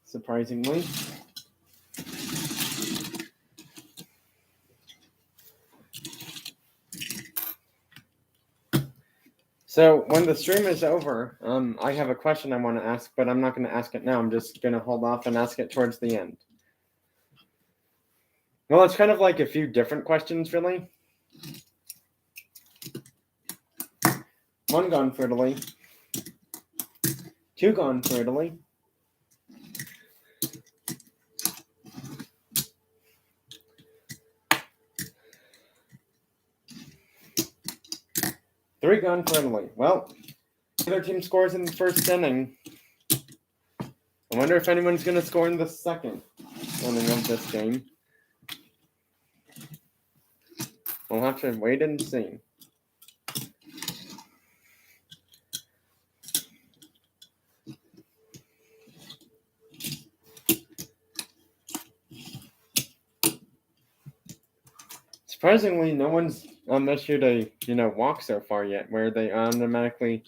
Surprisingly. So when the stream is over, I have a question I want to ask, but I'm not going to ask it now. I'm just going to hold off and ask it towards the end. Well, it's kind of like a few different questions, really. One gone for Italy. Two gone for Italy. Three gone for Italy. Well, the other team scores in the first inning. I wonder if anyone's going to score in the second inning of this game. We'll have to wait and see. Surprisingly, no one's issued a walk so far yet, where they automatically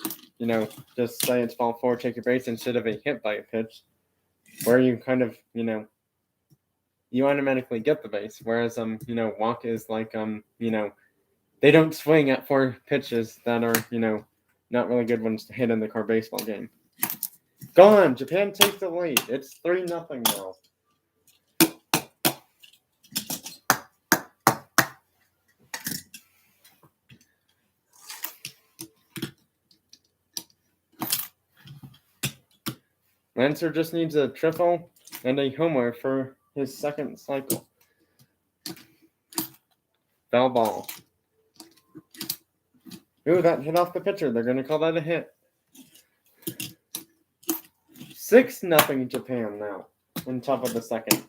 just say it's ball four, take your base instead of a hit by a pitch, where you kind of you automatically get the base, whereas walk is like they don't swing at four pitches that are not really good ones to hit in the car baseball game. Gone. Japan takes the lead. It's 3-0 now. Lancer just needs a triple and a homer for his second cycle. Foul ball. Ooh, that hit off the pitcher. They're going to call that a hit. 6-0 Japan now on top of the second.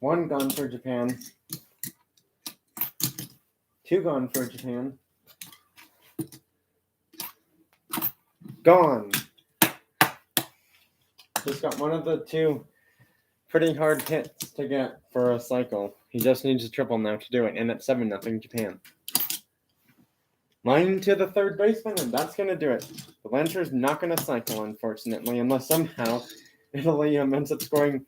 One gone for Japan. Two gone for Japan. Gone. Just got one of the two pretty hard hits to get for a cycle. He just needs a triple now to do it, and it's 7-0 Japan. Line to the third baseman, and that's going to do it. The Lancer's not going to cycle, unfortunately, unless somehow Italy ends up scoring,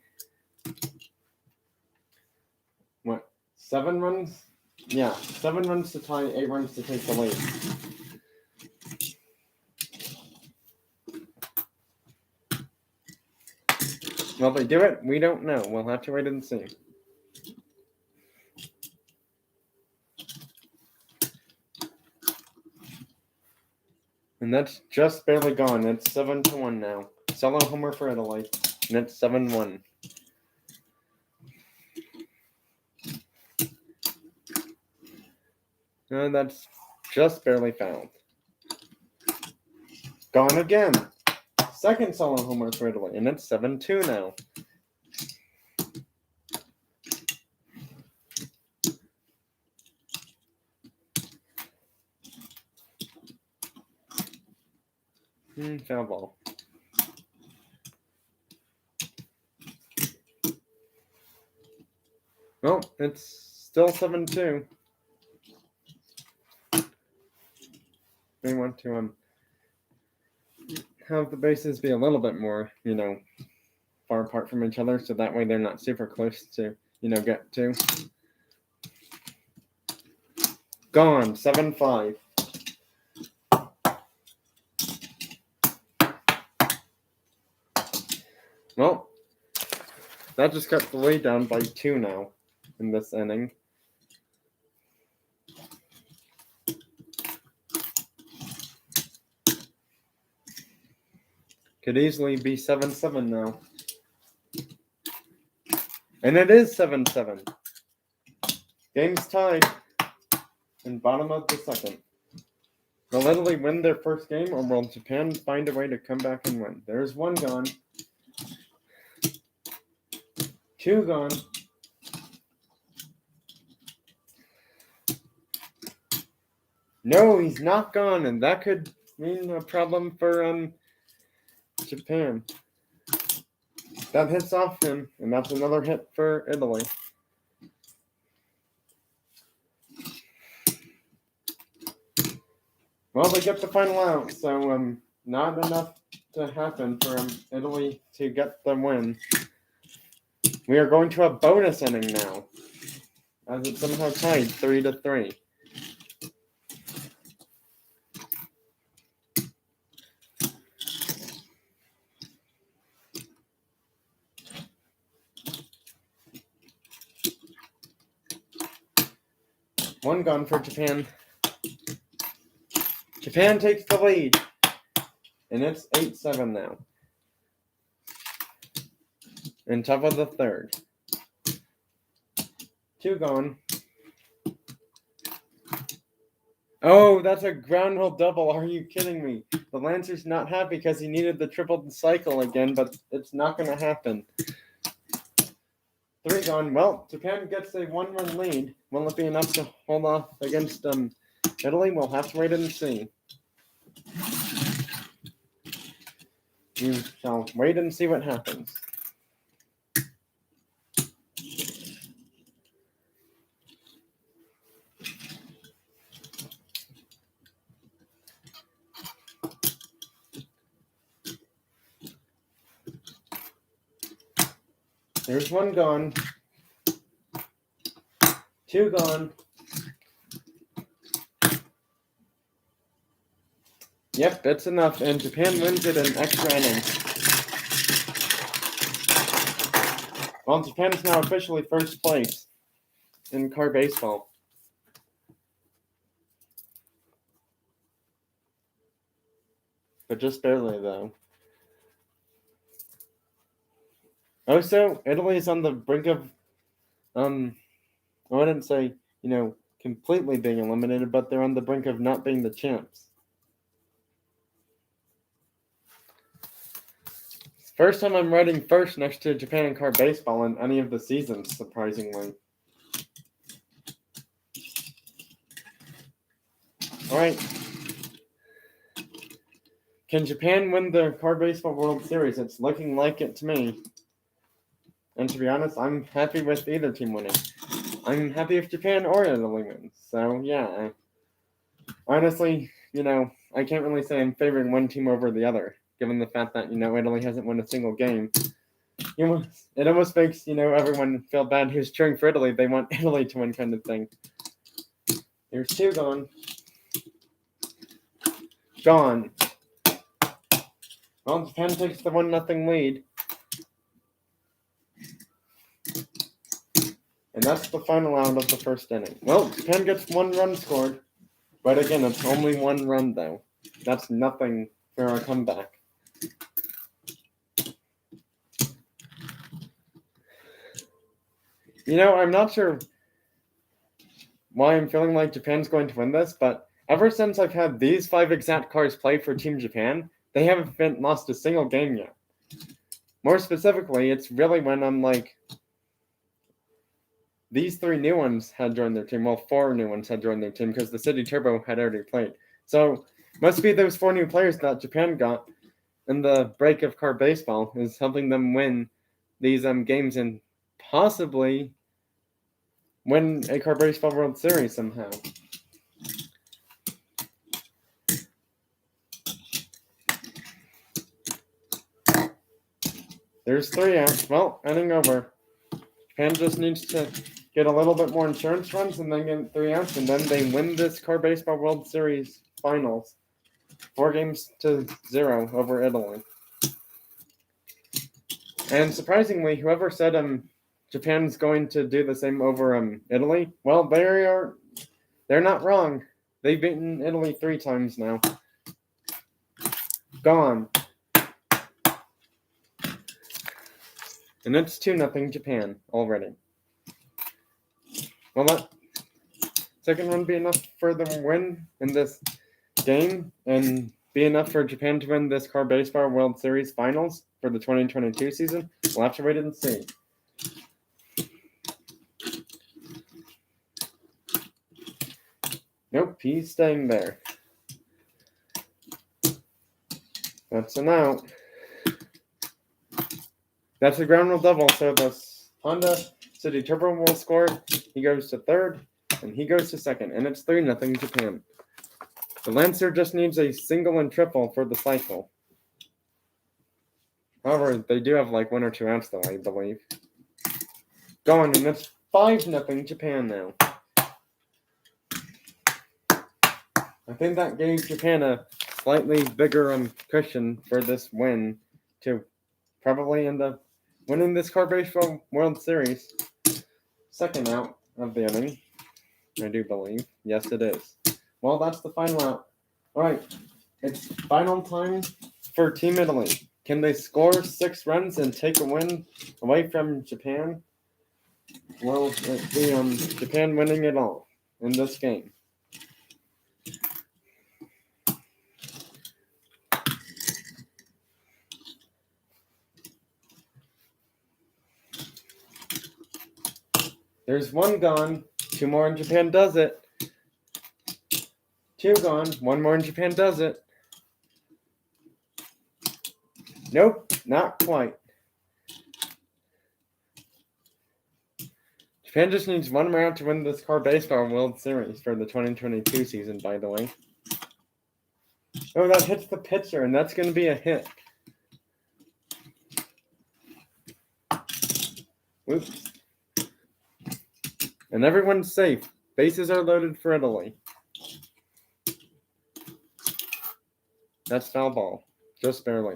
7 runs? Yeah, 7 runs to tie, 8 runs to take the lead. Will they do it? We don't know. We'll have to wait and see. And that's just barely gone. It's 7-1 now. Solo homer for Italy, and it's 7-1. And that's just barely fouled. Gone again. Second solo homer for Italy, and it's 7-2 now. Foul ball. Well, it's still 7-2. They want to have the bases be a little bit more, far apart from each other, so that way they're not super close to, get to. Gone, 7-5. Well, that just cut the lead down by 2 now in this inning. Could easily be 7-7 now. And it is 7-7. Game's tied in bottom of the second. Will Italy win their first game, or will Japan find a way to come back and win? There's 1 gone. 2 gone. No, he's not gone, and that could mean a problem for Japan. That hits off him, and that's another hit for Italy. Well, they get the final out, so not enough to happen for Italy to get the win. We are going to a bonus inning now, as it's somehow tied 3-3. One gone for Japan. Japan takes the lead, and it's 8-7 now. And top of the third. 2 gone. Oh, that's a ground rule double. Are you kidding me? The Lancer's not happy because he needed the triple cycle again, but it's not going to happen. 3 gone. Well, Japan gets a 1-run lead. Will it be enough to hold off against Italy? We'll have to wait and see. You shall wait and see what happens. There's 1 gone. 2 gone. Yep, that's enough, and Japan wins it in extra innings. Well, Japan is now officially first place in car baseball. But just barely, though. Also, Italy is on the brink of, I wouldn't say, completely being eliminated, but they're on the brink of not being the champs. First time I'm writing first next to Japan in car baseball in any of the seasons, surprisingly. All right. Can Japan win the car baseball World Series? It's looking like it to me. And to be honest, I'm happy with either team winning. I'm happy if Japan or Italy wins. So, yeah. Honestly, I can't really say I'm favoring one team over the other, given the fact that, Italy hasn't won a single game. It almost makes, everyone feel bad who's cheering for Italy. They want Italy to win kind of thing. There's 2 gone. Gone. Well, Japan takes the 1-0 lead. And that's the final out of the first inning. Well, Japan gets 1 run scored. But again, it's only 1 run, though. That's nothing for a comeback. I'm not sure why I'm feeling like Japan's going to win this, but ever since I've had these 5 exact cars play for Team Japan, they haven't lost a single game yet. More specifically, it's really when I'm like, these 3 new ones had joined their team. Well, 4 new ones had joined their team because the City Turbo had already played. So, must be those 4 new players that Japan got in the break of car baseball is helping them win these games and possibly win a car baseball World Series somehow. There's 3 outs. Well, inning over. Japan just needs to get a little bit more insurance runs and then get 3 outs, and then they win this car baseball World Series finals. 4-0 over Italy. And surprisingly, whoever said Japan's going to do the same over Italy, well, they're not wrong. They've beaten Italy 3 times now. Gone. And it's 2-0 Japan already. Will that second one be enough for the win in this game and be enough for Japan to win this car baseball World Series finals for the 2022 season? We'll have to wait and see. Nope, he's staying there. That's an out. That's a ground rule double, so the Honda City Turbo will score. He goes to third, and he goes to second, and it's 3-0 Japan. The Lancer just needs a single and triple for the cycle. However, they do have like 1 or 2 outs, though, I believe. Gone, and it's 5-0 Japan now. I think that gave Japan a slightly bigger cushion for this win to probably end up winning this Car Baseball World Series. Second out of the inning, I do believe. Yes, it is. Well, that's the final out. All right, it's final time for Team Italy. Can they score 6 runs and take a win away from Japan? Well, it be Japan winning it all in this game. There's 1 gone, 2 more and Japan does it. 2 gone, 1 more and Japan does it. Nope, not quite. Japan just needs 1 more out to win this Car Baseball World Series for the 2022 season, by the way. Oh, that hits the pitcher, and that's going to be a hit. Whoops. And everyone's safe. Bases are loaded for Italy. That's foul ball. Just barely.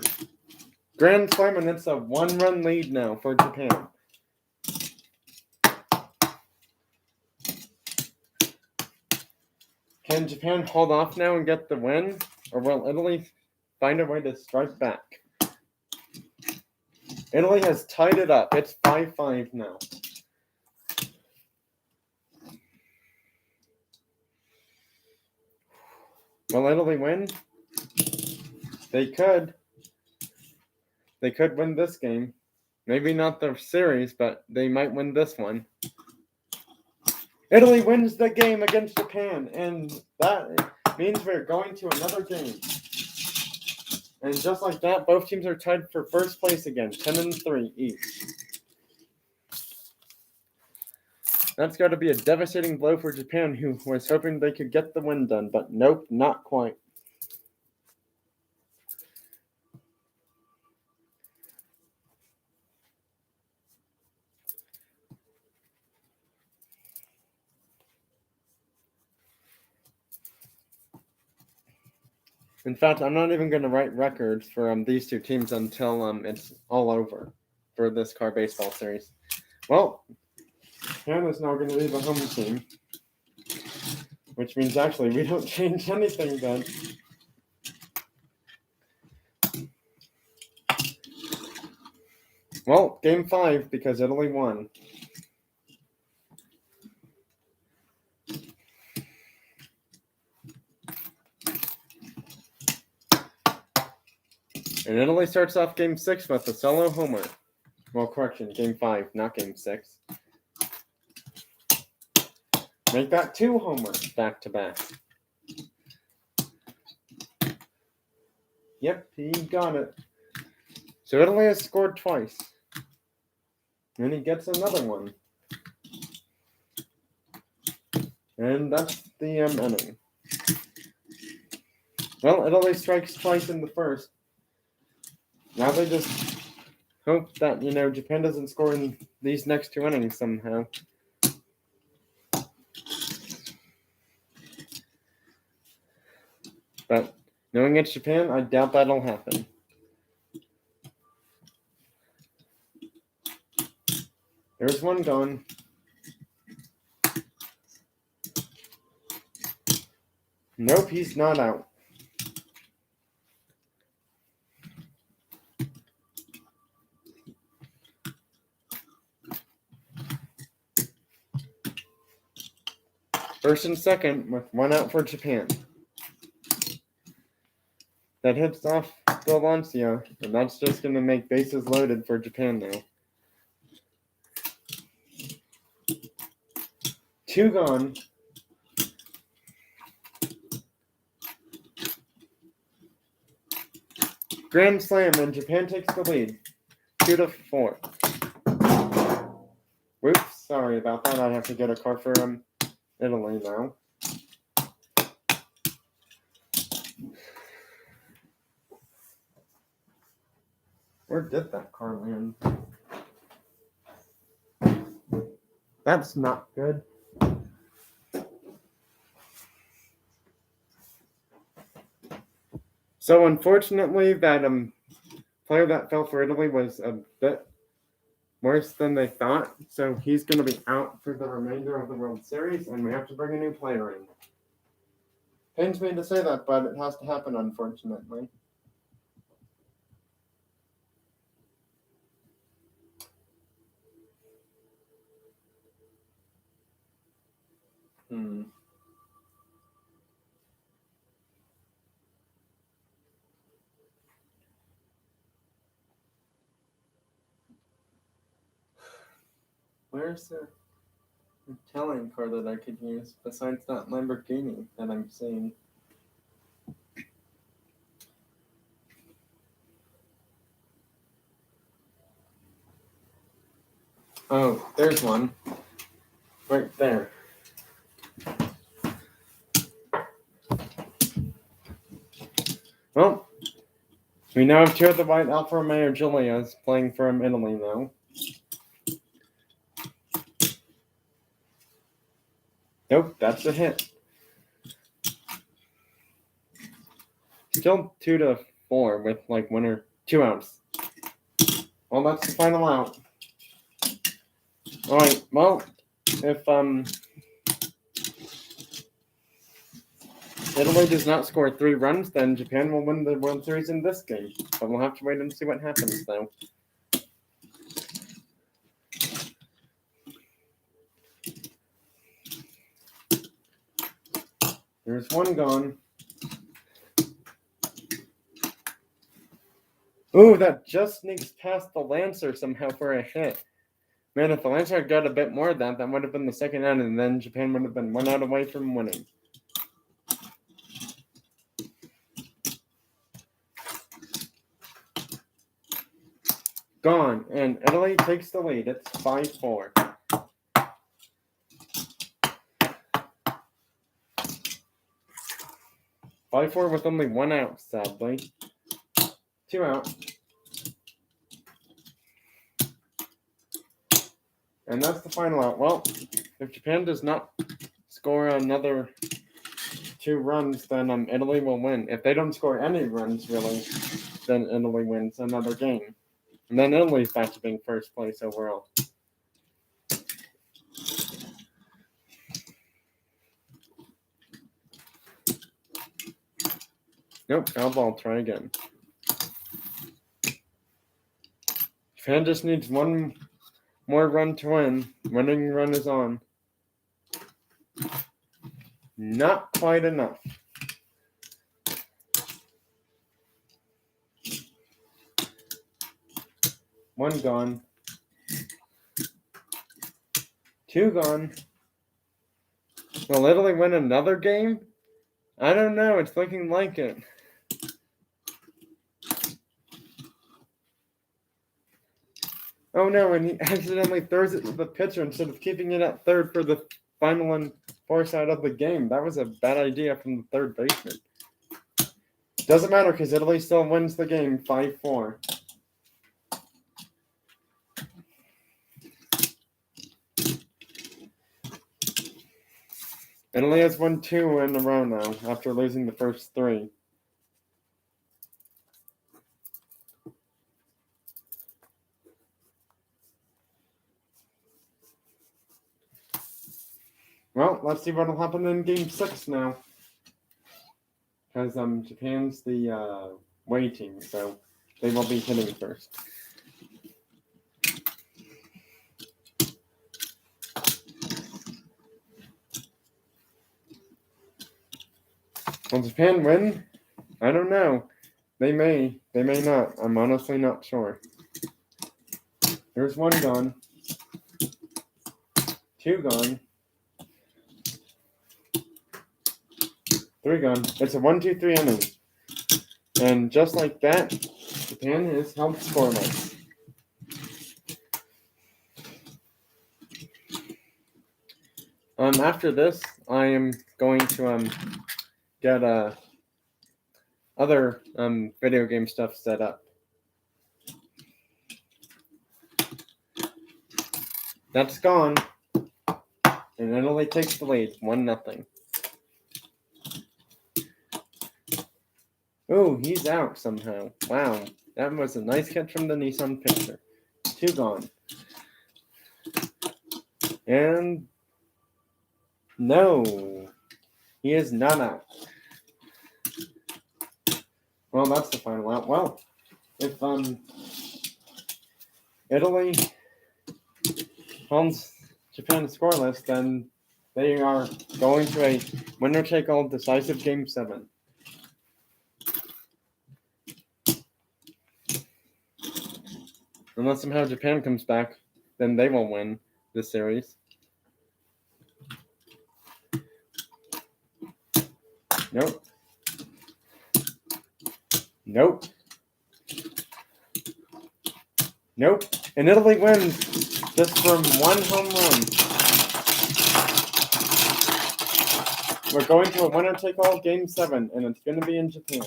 Grand slam, and it's a 1-run lead now for Japan. Can Japan hold off now and get the win? Or will Italy find a way to strike back? Italy has tied it up. It's 5-5 now. Will Italy win? They could. They could win this game. Maybe not the series, but they might win this one. Italy wins the game against Japan, and that means we're going to another game. And just like that, both teams are tied for first place again, 10-3 each. That's got to be a devastating blow for Japan, who was hoping they could get the win done, but nope, not quite. In fact, I'm not even going to write records for these 2 teams until it's all over for this Car Baseball Series. Well, Japan is now going to be the home team, which means actually we don't change anything then. Well, game 5 because Italy won. And Italy starts off game 6 with a solo homer. Well, correction, game 5, not game 6. Make that 2 homers back to back. Yep, he got it. So Italy has scored twice. And he gets another one. And that's the inning. Well, Italy strikes twice in the first. Now they just hope that, Japan doesn't score in these next 2 innings somehow. But knowing it's Japan, I doubt that'll happen. There's 1 gone. Nope, he's not out. First and second with 1 out for Japan. That hits off the Alonso, and that's just going to make bases loaded for Japan now. 2 gone. Grand slam, and Japan takes the lead. 2-4. Whoops, sorry about that. I have to get a car for Italy now. Where did that car land? That's not good. So unfortunately, that player that fell for Italy was a bit worse than they thought. So he's going to be out for the remainder of the World Series, and we have to bring a new player in. Pains me to say that, but it has to happen, unfortunately. Where's the Italian car that I could use besides that Lamborghini that I'm seeing? Oh, there's one. Right there. Well, we now have 2 of the white Alfa Romeo Giulias playing from Italy now. Nope, that's a hit. Still 2-4 with like 1 or 2 outs. Well, that's the final out. Alright, well, if Italy does not score 3 runs, then Japan will win the World Series in this game. But we'll have to wait and see what happens, though. There's one gone. Ooh, that just sneaks past the Lancer somehow for a hit. Man, if the Lancer had got a bit more of that would have been the second out, and then Japan would have been 1 out away from winning. Gone, and Italy takes the lead. It's 5-4. Five-4 with only 1 out, sadly. 2 out. And that's the final out. Well, if Japan does not score another 2 runs, then Italy will win. If they don't score any runs, really, then Italy wins another game. And then Italy's back to being first place overall. Nope, foul ball. Try again. Japan just needs 1 more run to win. Winning run is on. Not quite enough. One gone. 2 gone. Will Italy win another game? I don't know. It's looking like it. Oh no, and he accidentally throws it to the pitcher instead of keeping it at third for the final and 4th out of the game. That was a bad idea from the third baseman. Doesn't matter because Italy still wins the game 5-4. Italy has won 2 in a row now after losing the first 3. Well, let's see what will happen in Game 6 now. Because Japan's the away team, so they will be hitting first. Will Japan win? I don't know. They may not. I'm honestly not sure. There's 1 gone. 2 gone. 3 gone. It's a 1-2-3 inning. And just like that, Japan is held scoreless. After this, I am going to get other video game stuff set up. That's gone, and Italy takes the lead, 1-0. Oh, he's out somehow. Wow, that was a nice catch from the Nissan pitcher. 2 gone. And no, he is not out. Well, that's the final out. Well, if Italy holds Japan scoreless, then they are going to a winner-take-all decisive Game 7. Unless somehow Japan comes back, then they will win this series. Nope. Nope. Nope. And Italy wins just from 1 home run. We're going to a winner-take-all Game 7, and it's going to be in Japan.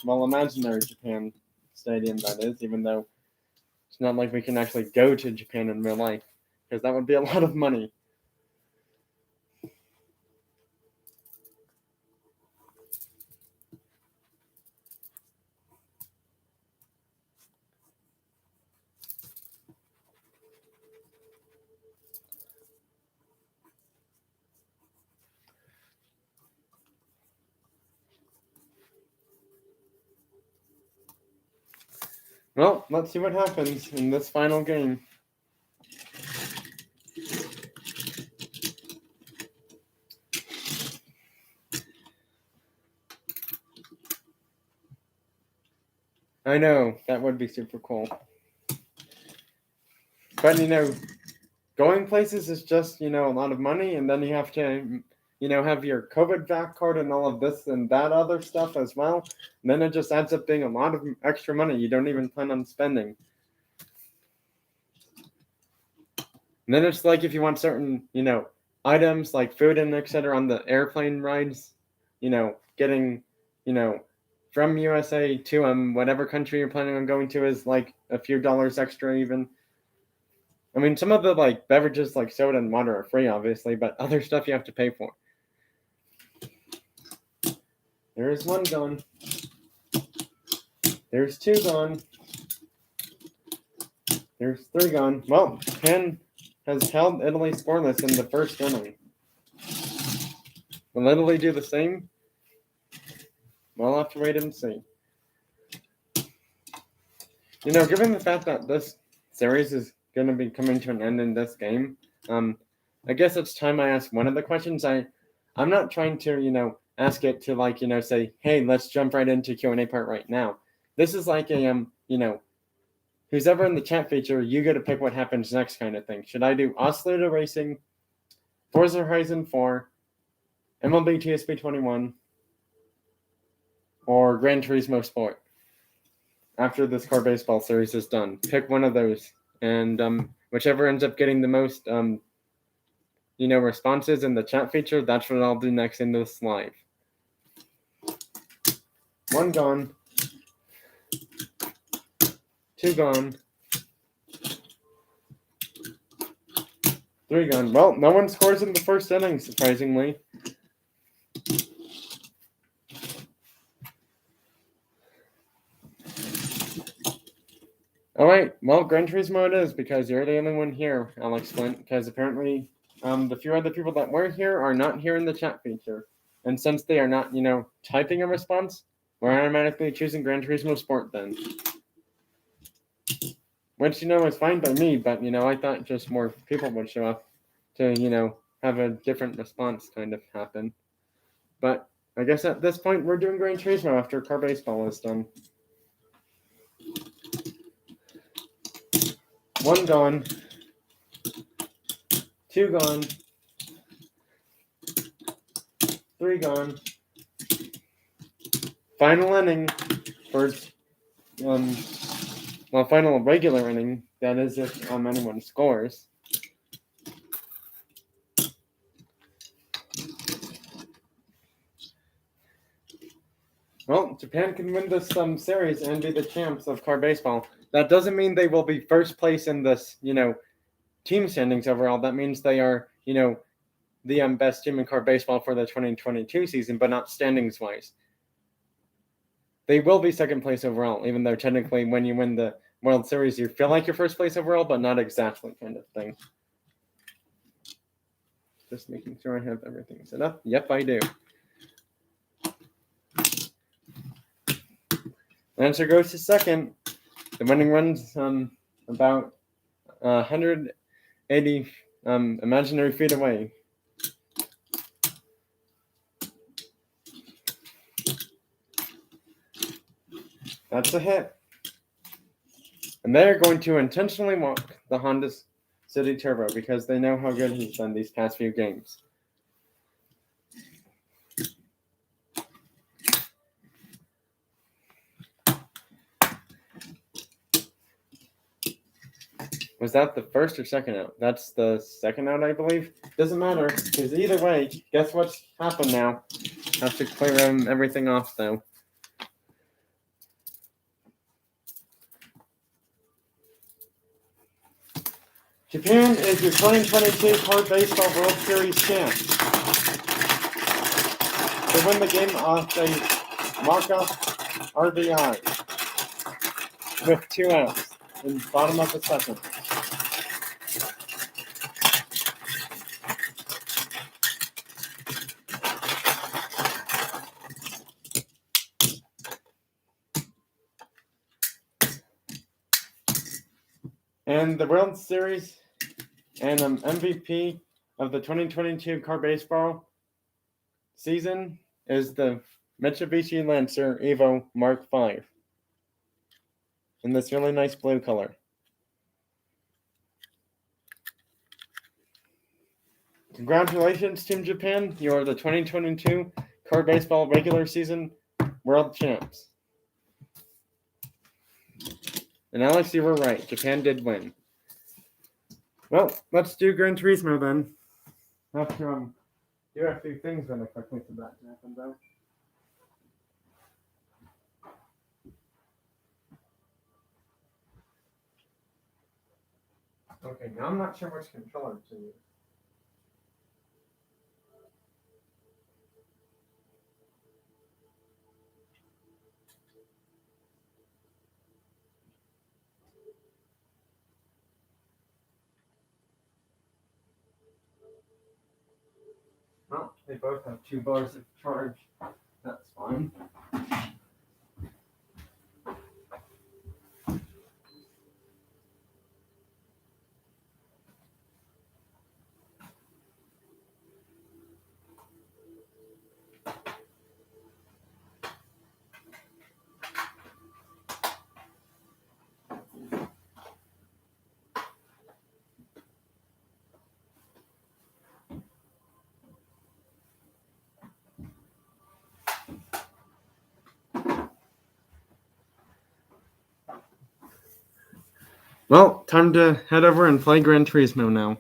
Well, imaginary Japan stadium, that is, even though it's not like we can actually go to Japan in real life, because that would be a lot of money. Well, let's see what happens in this final game. I know, that would be super cool. But, going places is just, a lot of money, and then you have to, have your COVID vac card and all of this and that other stuff as well. And then it just adds up being a lot of extra money you don't even plan on spending. And then it's like if you want certain, items like food and etc. on the airplane rides, getting, from USA to whatever country you're planning on going to is like a few dollars extra even. I mean, some of the like beverages like soda and water are free, obviously, but other stuff you have to pay for. There's 1 gone. There's 2 gone. There's 3 gone. Well, Japan has held Italy scoreless in the first inning. Will Italy do the same? We'll have to wait and see. Given the fact that this series is going to be coming to an end in this game, I guess it's time I ask one of the questions. I'm not trying to, ask it to say, hey, let's jump right into Q&A part right now. This is like a, who's ever in the chat feature, you get to pick what happens next kind of thing. Should I do Oscillator Racing, Forza Horizon 4, MLB TSP 21, or Gran Turismo Sport? After this car baseball series is done, pick one of those, and whichever ends up getting the most, responses in the chat feature, that's what I'll do next in this live. 1 gone. 2 gone. 3 gone. Well, no one scores in the first inning, surprisingly. All right. Well, Gran Turismo it is, because you're the only one here, Alex Flint, because apparently the few other people that were here are not here in the chat feature. And since they are not, typing a response, we're automatically choosing Gran Turismo Sport then. Which, is fine by me, but, I thought just more people would show up to, have a different response kind of happen. But I guess at this point, we're doing Gran Turismo after car baseball is done. 1 gone. 2 gone. 3 gone. Final inning for Well, final regular inning, that is if anyone scores. Well, Japan can win this series and be the champs of card baseball. That doesn't mean they will be first place in this, team standings overall. That means they are, the best team in card baseball for the 2022 season, but not standings wise. They will be second place overall, even though technically when you win the World Series, you feel like you're first place overall, but not exactly, kind of thing. Just making sure I have everything set up. Yep, I do. Lancer goes to second. The winning run's about 180 imaginary feet away. That's a hit. And they're going to intentionally walk the Honda City Turbo because they know how good he's done these past few games. Was that the first or second out? That's the second out, I believe. Doesn't matter, because either way, guess what's happened now? Have to clear everything off, though. Japan is your 2022 Card Baseball World Series champs. They win the game off a walk-off RBI with 2 outs in the bottom of the second. And the World Series and MVP of the 2022 Card Baseball season is the Mitsubishi Lancer Evo Mark V in this really nice blue color. Congratulations, Team Japan. You are the 2022 Card Baseball regular season world champs. And Alex, you were right. Japan did win. Well, let's do Gran Turismo then. I have to do a few things really quickly for that to happen, though. Okay, now I'm not sure which controller to use. Well, they both have 2 bars of charge. That's fine. Well, time to head over and play Gran Turismo now.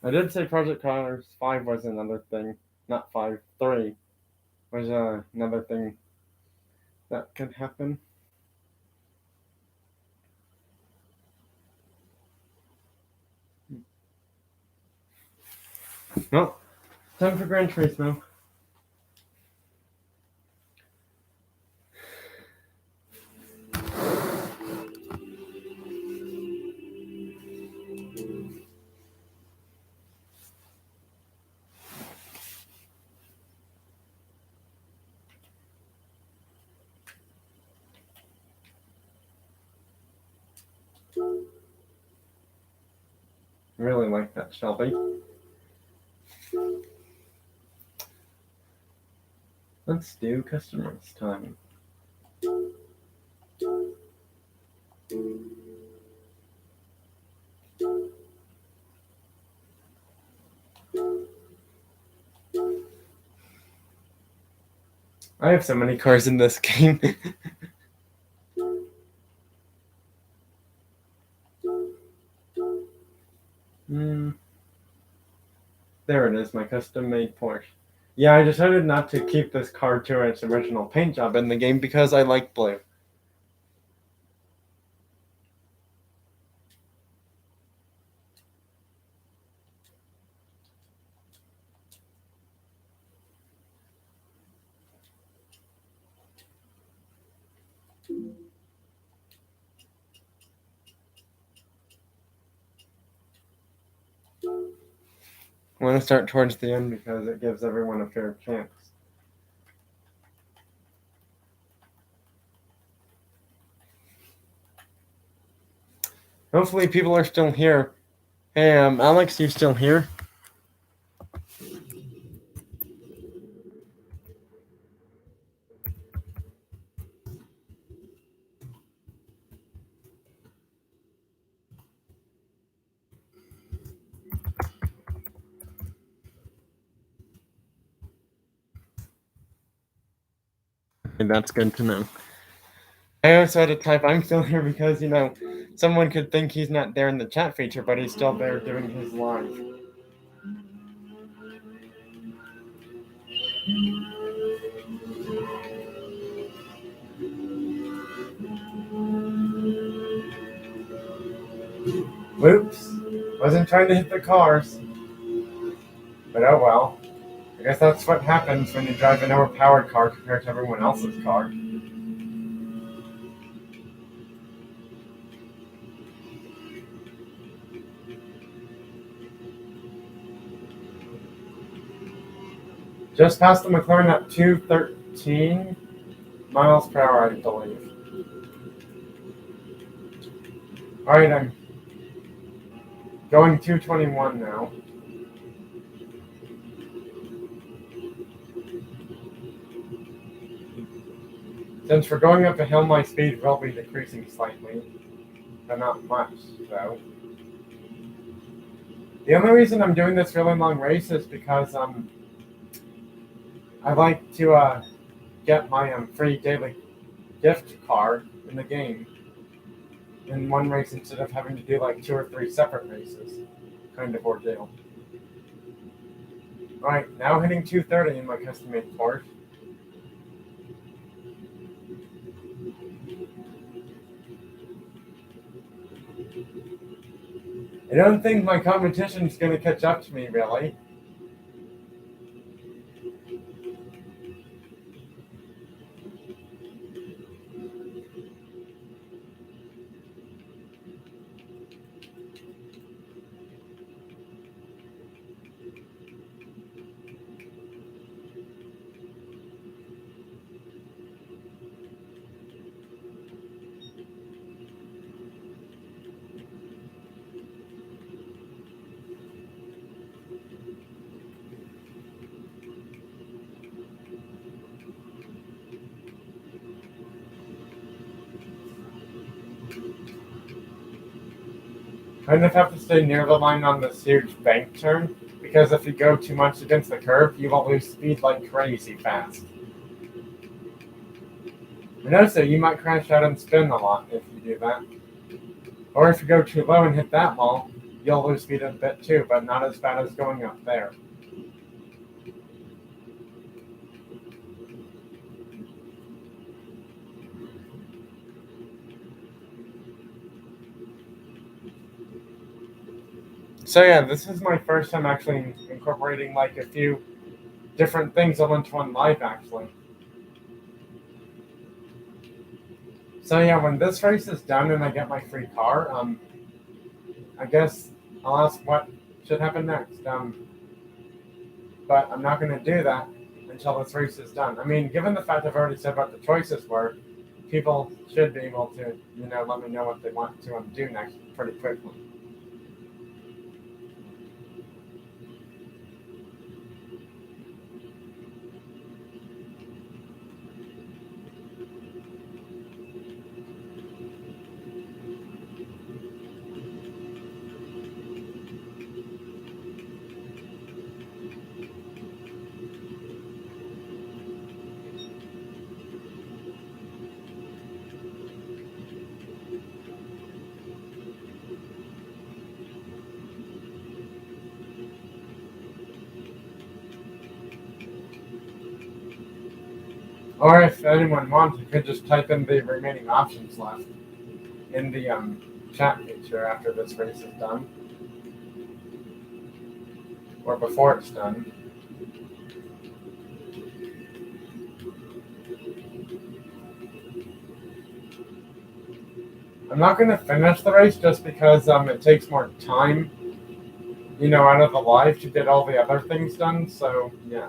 I did say Project Cars 5 was another thing. Not 5, 3 was another thing that could happen. Well, time for Gran Turismo. really like that Shelby. Let's do customers time. I have so many cars in this game. There it is, my custom-made Porsche. Yeah, I decided not to keep this car to its original paint job in the game because I like blue. I want to start towards the end because it gives everyone a fair chance. Hopefully people are still here. Hey, Alex, you still here? And that's good to know. I also had to type I'm still here because, someone could think he's not there in the chat feature, but he's still there doing his live. Whoops. Wasn't trying to hit the cars. But oh well. I guess that's what happens when you drive an overpowered car compared to everyone else's car. Just past the McLaren at 213 miles per hour, I believe. Alright, I'm going 221 now. Since we're going up a hill, my speed will be decreasing slightly, but not much, though. The only reason I'm doing this really long race is because I like to get my free daily gift card in the game in one race instead of having to do like 2 or 3 separate races. Kind of ordeal. Alright, now hitting 230 in my custom-made Porsche. I don't think my competition's going to catch up to me, really. Kind of have to stay near the line on this huge bank turn, because if you go too much against the curve, you will lose speed like crazy fast. And also, you might crash out and spin a lot if you do that. Or if you go too low and hit that wall, you'll lose speed a bit too, but not as bad as going up there. So yeah, this is my first time actually incorporating like a few different things all into one live actually. So yeah, when this race is done and I get my free car, I guess I'll ask what should happen next. But I'm not going to do that until this race is done. I mean, given the fact I've already said what the choices were, people should be able to, let me know what they want to do next pretty quickly. Or if anyone wants, you could just type in the remaining options left in the chat feature after this race is done. Or before it's done. I'm not going to finish the race just because it takes more time, out of the live to get all the other things done. So, yeah.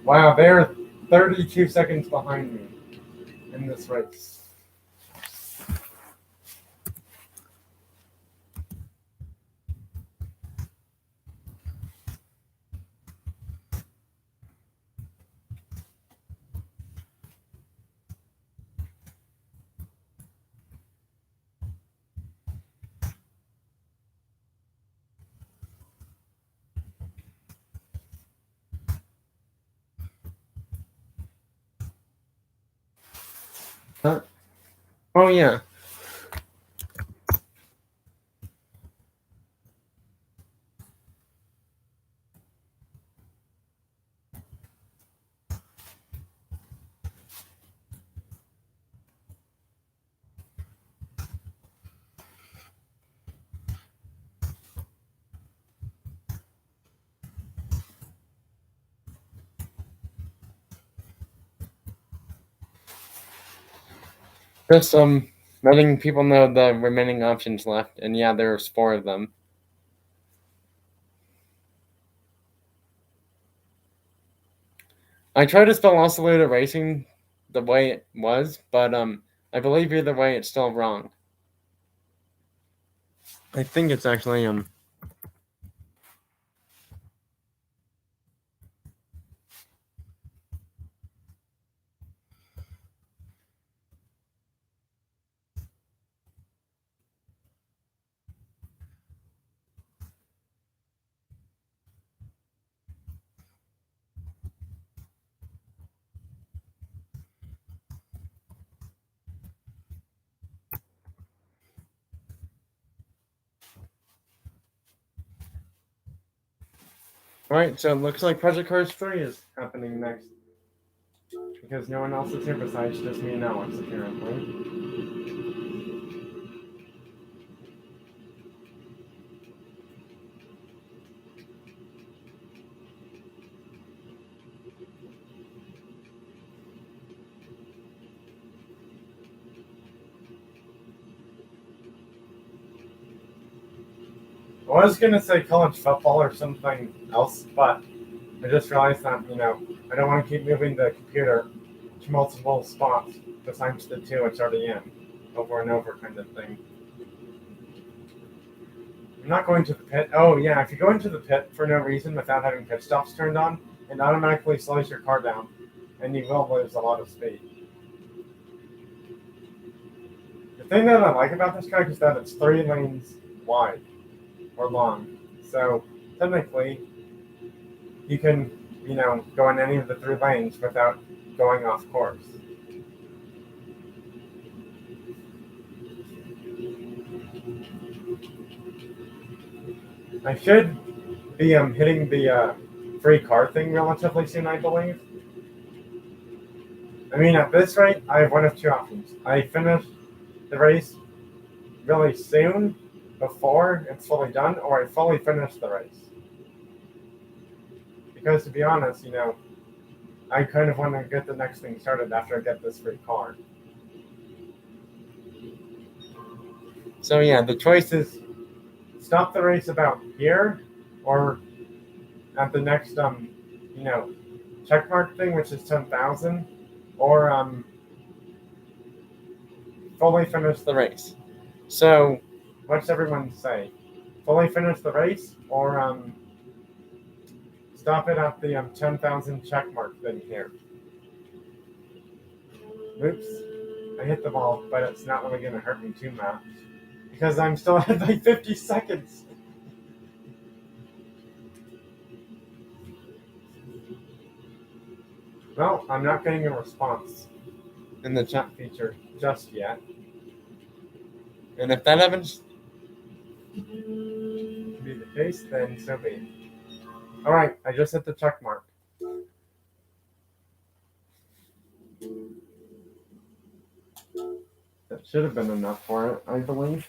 Wow, they're 32 seconds behind me in this race. Huh? Oh, yeah. Just letting people know the remaining options left, and yeah, there's 4 of them. I tried to spell Oscillator Racing the way it was, but I believe either way it's still wrong. I think it's actually Alright, so it looks like Project Cars 3 is happening next. Because no one else is here besides just me and Alex, apparently. I was gonna say college football or something else, but I just realized that, I don't want to keep moving the computer to multiple spots besides the 2 it's already in, over and over kind of thing. I'm not going to the pit. Oh, yeah, if you go into the pit for no reason without having pit stops turned on, it automatically slows your car down, and you will lose a lot of speed. The thing that I like about this car is that it's 3 lanes wide, or long. So, technically, you can, go in any of the 3 lanes without going off course. I should be hitting the free car thing relatively soon, I believe. I mean, at this rate, I have one of 2 options. I finish the race really soon, before it's fully done, or I fully finish the race. Because to be honest, I kind of want to get the next thing started after I get this free car. So yeah, the choice is stop the race about here, or at the next checkmark thing, which is 10,000, or fully finish the race. So what's everyone say? Fully finish the race, or stop it at the 10,000 checkmark thing here? Oops, I hit the ball, but it's not really going to hurt me too much because I'm still at like 50 seconds. Well, I'm not getting a response in the chat feature just yet. And if that happens, To be the case, then so be it. Alright, I just hit the check mark. That should have been enough for it, I believe.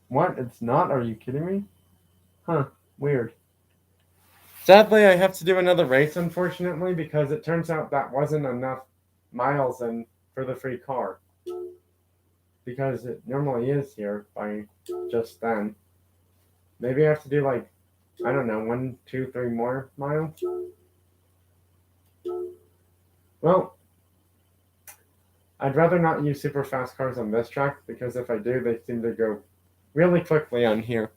What? It's not? Are you kidding me? Huh, weird. Sadly, I have to do another race, unfortunately, because it turns out that wasn't enough miles in for the free car. Because it normally is here by just then. Maybe I have to do like, I don't know, 1, 2, 3 more miles? Well, I'd rather not use super fast cars on this track, because if I do, they seem to go really quickly on here.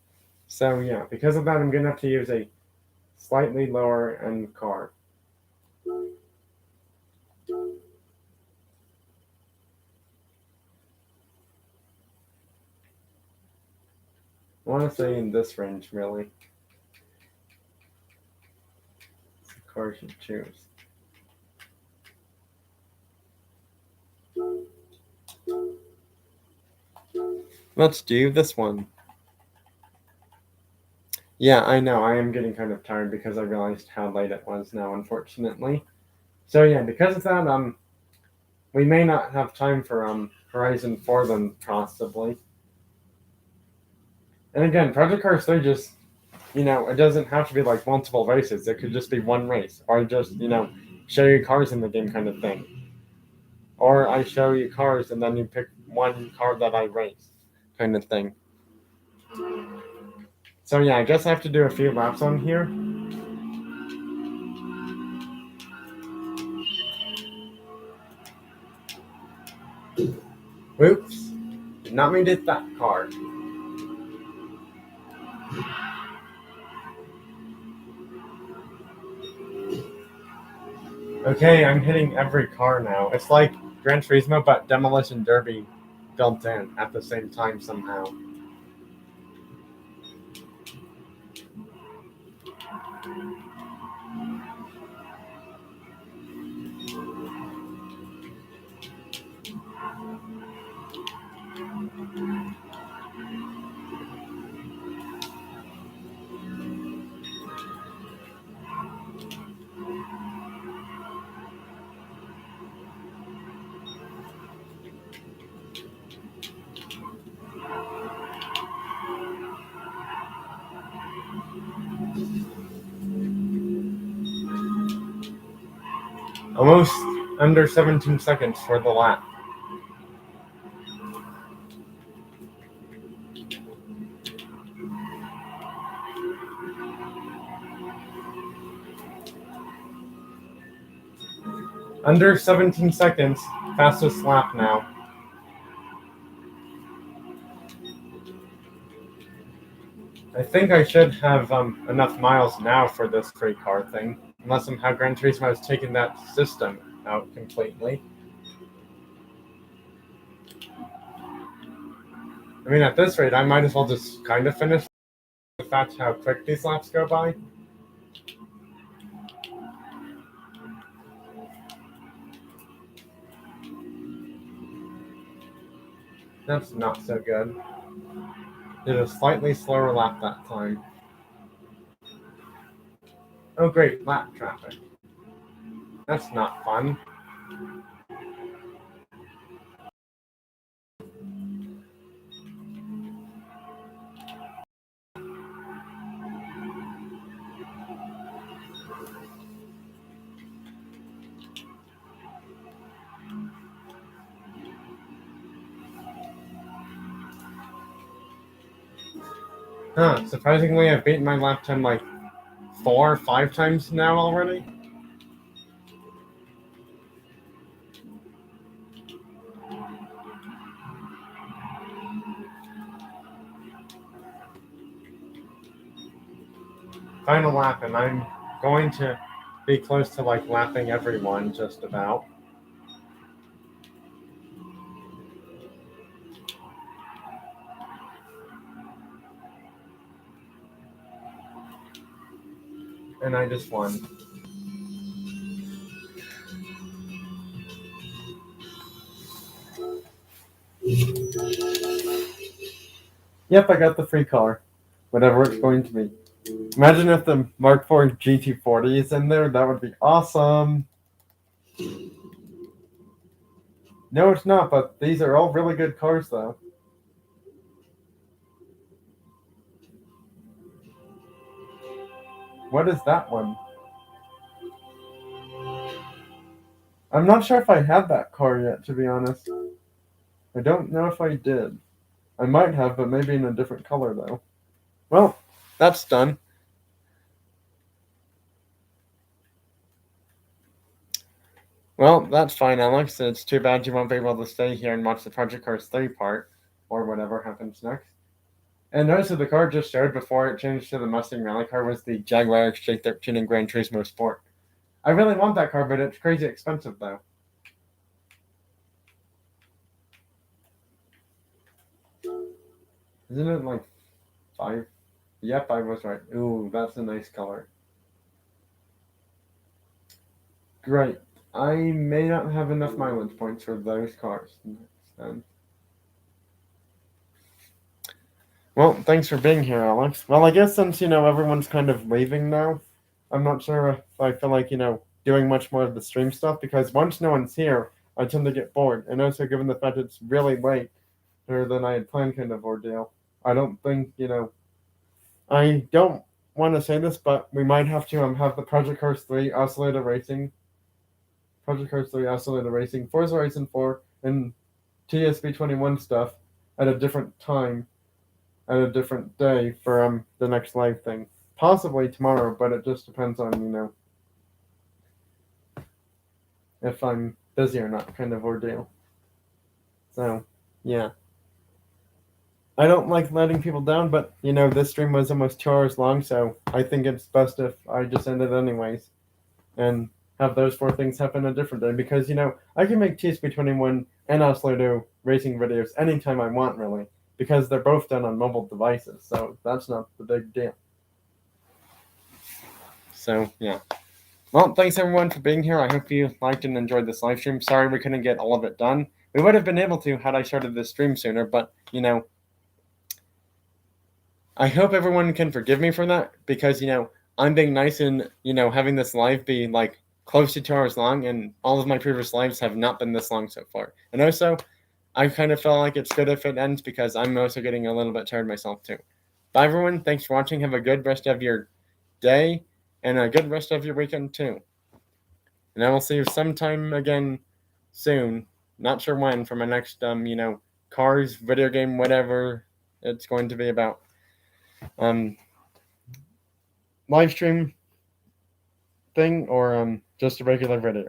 So yeah, because of that, I'm going to have to use a slightly lower end car. I want to say in this range, really. It's the car should choose. Let's do this one. Yeah, I know. I am getting kind of tired because I realized how late it was now, unfortunately. So yeah, because of that, we may not have time for Horizon 4 then, possibly. And again, Project Cars 3 just, it doesn't have to be like multiple races. It could just be one race, or just, show you cars in the game kind of thing. Or I show you cars and then you pick one car that I race kind of thing. So yeah, I guess I have to do a few laps on here. Whoops. Did not mean to hit that car. Okay, I'm hitting every car now. It's like Gran Turismo, but Demolition Derby built in at the same time somehow. Almost under 17 seconds for the lap. Under 17 seconds, fastest lap now. I think I should have enough miles now for this free car thing, unless somehow Gran Turismo has taken that system out completely. I mean, at this rate, I might as well just kind of finish the fact how quick these laps go by. That's not so good. Did a slightly slower lap that time. Oh great, lap traffic. That's not fun. Huh, surprisingly I've beaten my lap time like 4 or 5 times now already. Final lap, and I'm going to be close to like lapping everyone just about. And I just won. Yep, I got the free car. Whatever it's going to be. Imagine if the Mark IV GT40 is in there. That would be awesome. No, it's not, but these are all really good cars, though. What is that one? I'm not sure if I had that car yet, to be honest. I don't know if I did. I might have, but maybe in a different color, though. Well, that's done. Well, that's fine, Alex. It's too bad you won't be able to stay here and watch the Project Cars 3 part, or whatever happens next. And notice that the car just showed before it changed to the Mustang Rally car was the Jaguar XJ13 in Gran Turismo Sport. I really want that car, but it's crazy expensive, though. Isn't it like 5? Yep, I was right. Ooh, that's a nice color. Great. I may not have enough mileage points for those cars next time. Well, thanks for being here, Alex. Well, I guess since, everyone's kind of leaving now, I'm not sure if I feel like, doing much more of the stream stuff, because once no one's here, I tend to get bored. And also, given the fact it's really late, or than I had planned kind of ordeal, I don't think, I don't want to say this, but we might have to have the Project Cars 3 Oscillator Racing, Forza Horizon 4, and TSB 21 stuff at a different time, at a different day for the next live thing. Possibly tomorrow, but it just depends on, if I'm busy or not kind of ordeal. So, yeah. I don't like letting people down, but, this stream was almost 2 hours long, so I think it's best if I just end it anyways. And have those 4 things happen a different day, because, I can make TSB21 and Oscillator racing videos anytime I want, really, because they're both done on mobile devices, so that's not the big deal. So, yeah. Well, thanks everyone for being here. I hope you liked and enjoyed this live stream. Sorry we couldn't get all of it done. We would have been able to had I started this stream sooner, but, I hope everyone can forgive me for that, because, I'm being nice and, having this live be, like, close to 2 hours long, and all of my previous lives have not been this long so far. And also, I kind of feel like it's good if it ends, because I'm also getting a little bit tired myself, too. Bye, everyone. Thanks for watching. Have a good rest of your day, and a good rest of your weekend, too. And I will see you sometime again soon. Not sure when, for my next, cars, video game, whatever it's going to be about. Live stream thing, or just a regular video.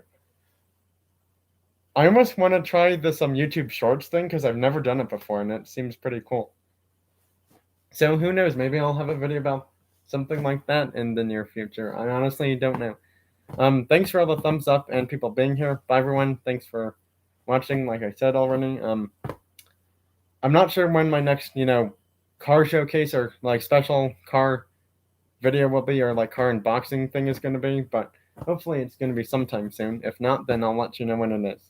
I almost want to try this YouTube Shorts thing, because I've never done it before, and it seems pretty cool. So who knows, maybe I'll have a video about something like that in the near future. I honestly don't know. Thanks for all the thumbs up and people being here. Bye everyone. Thanks for watching, like I said already. I'm not sure when my next, car showcase or like special car video will be, or like car unboxing thing is going to be, but hopefully it's going to be sometime soon. If not, then I'll let you know when it is.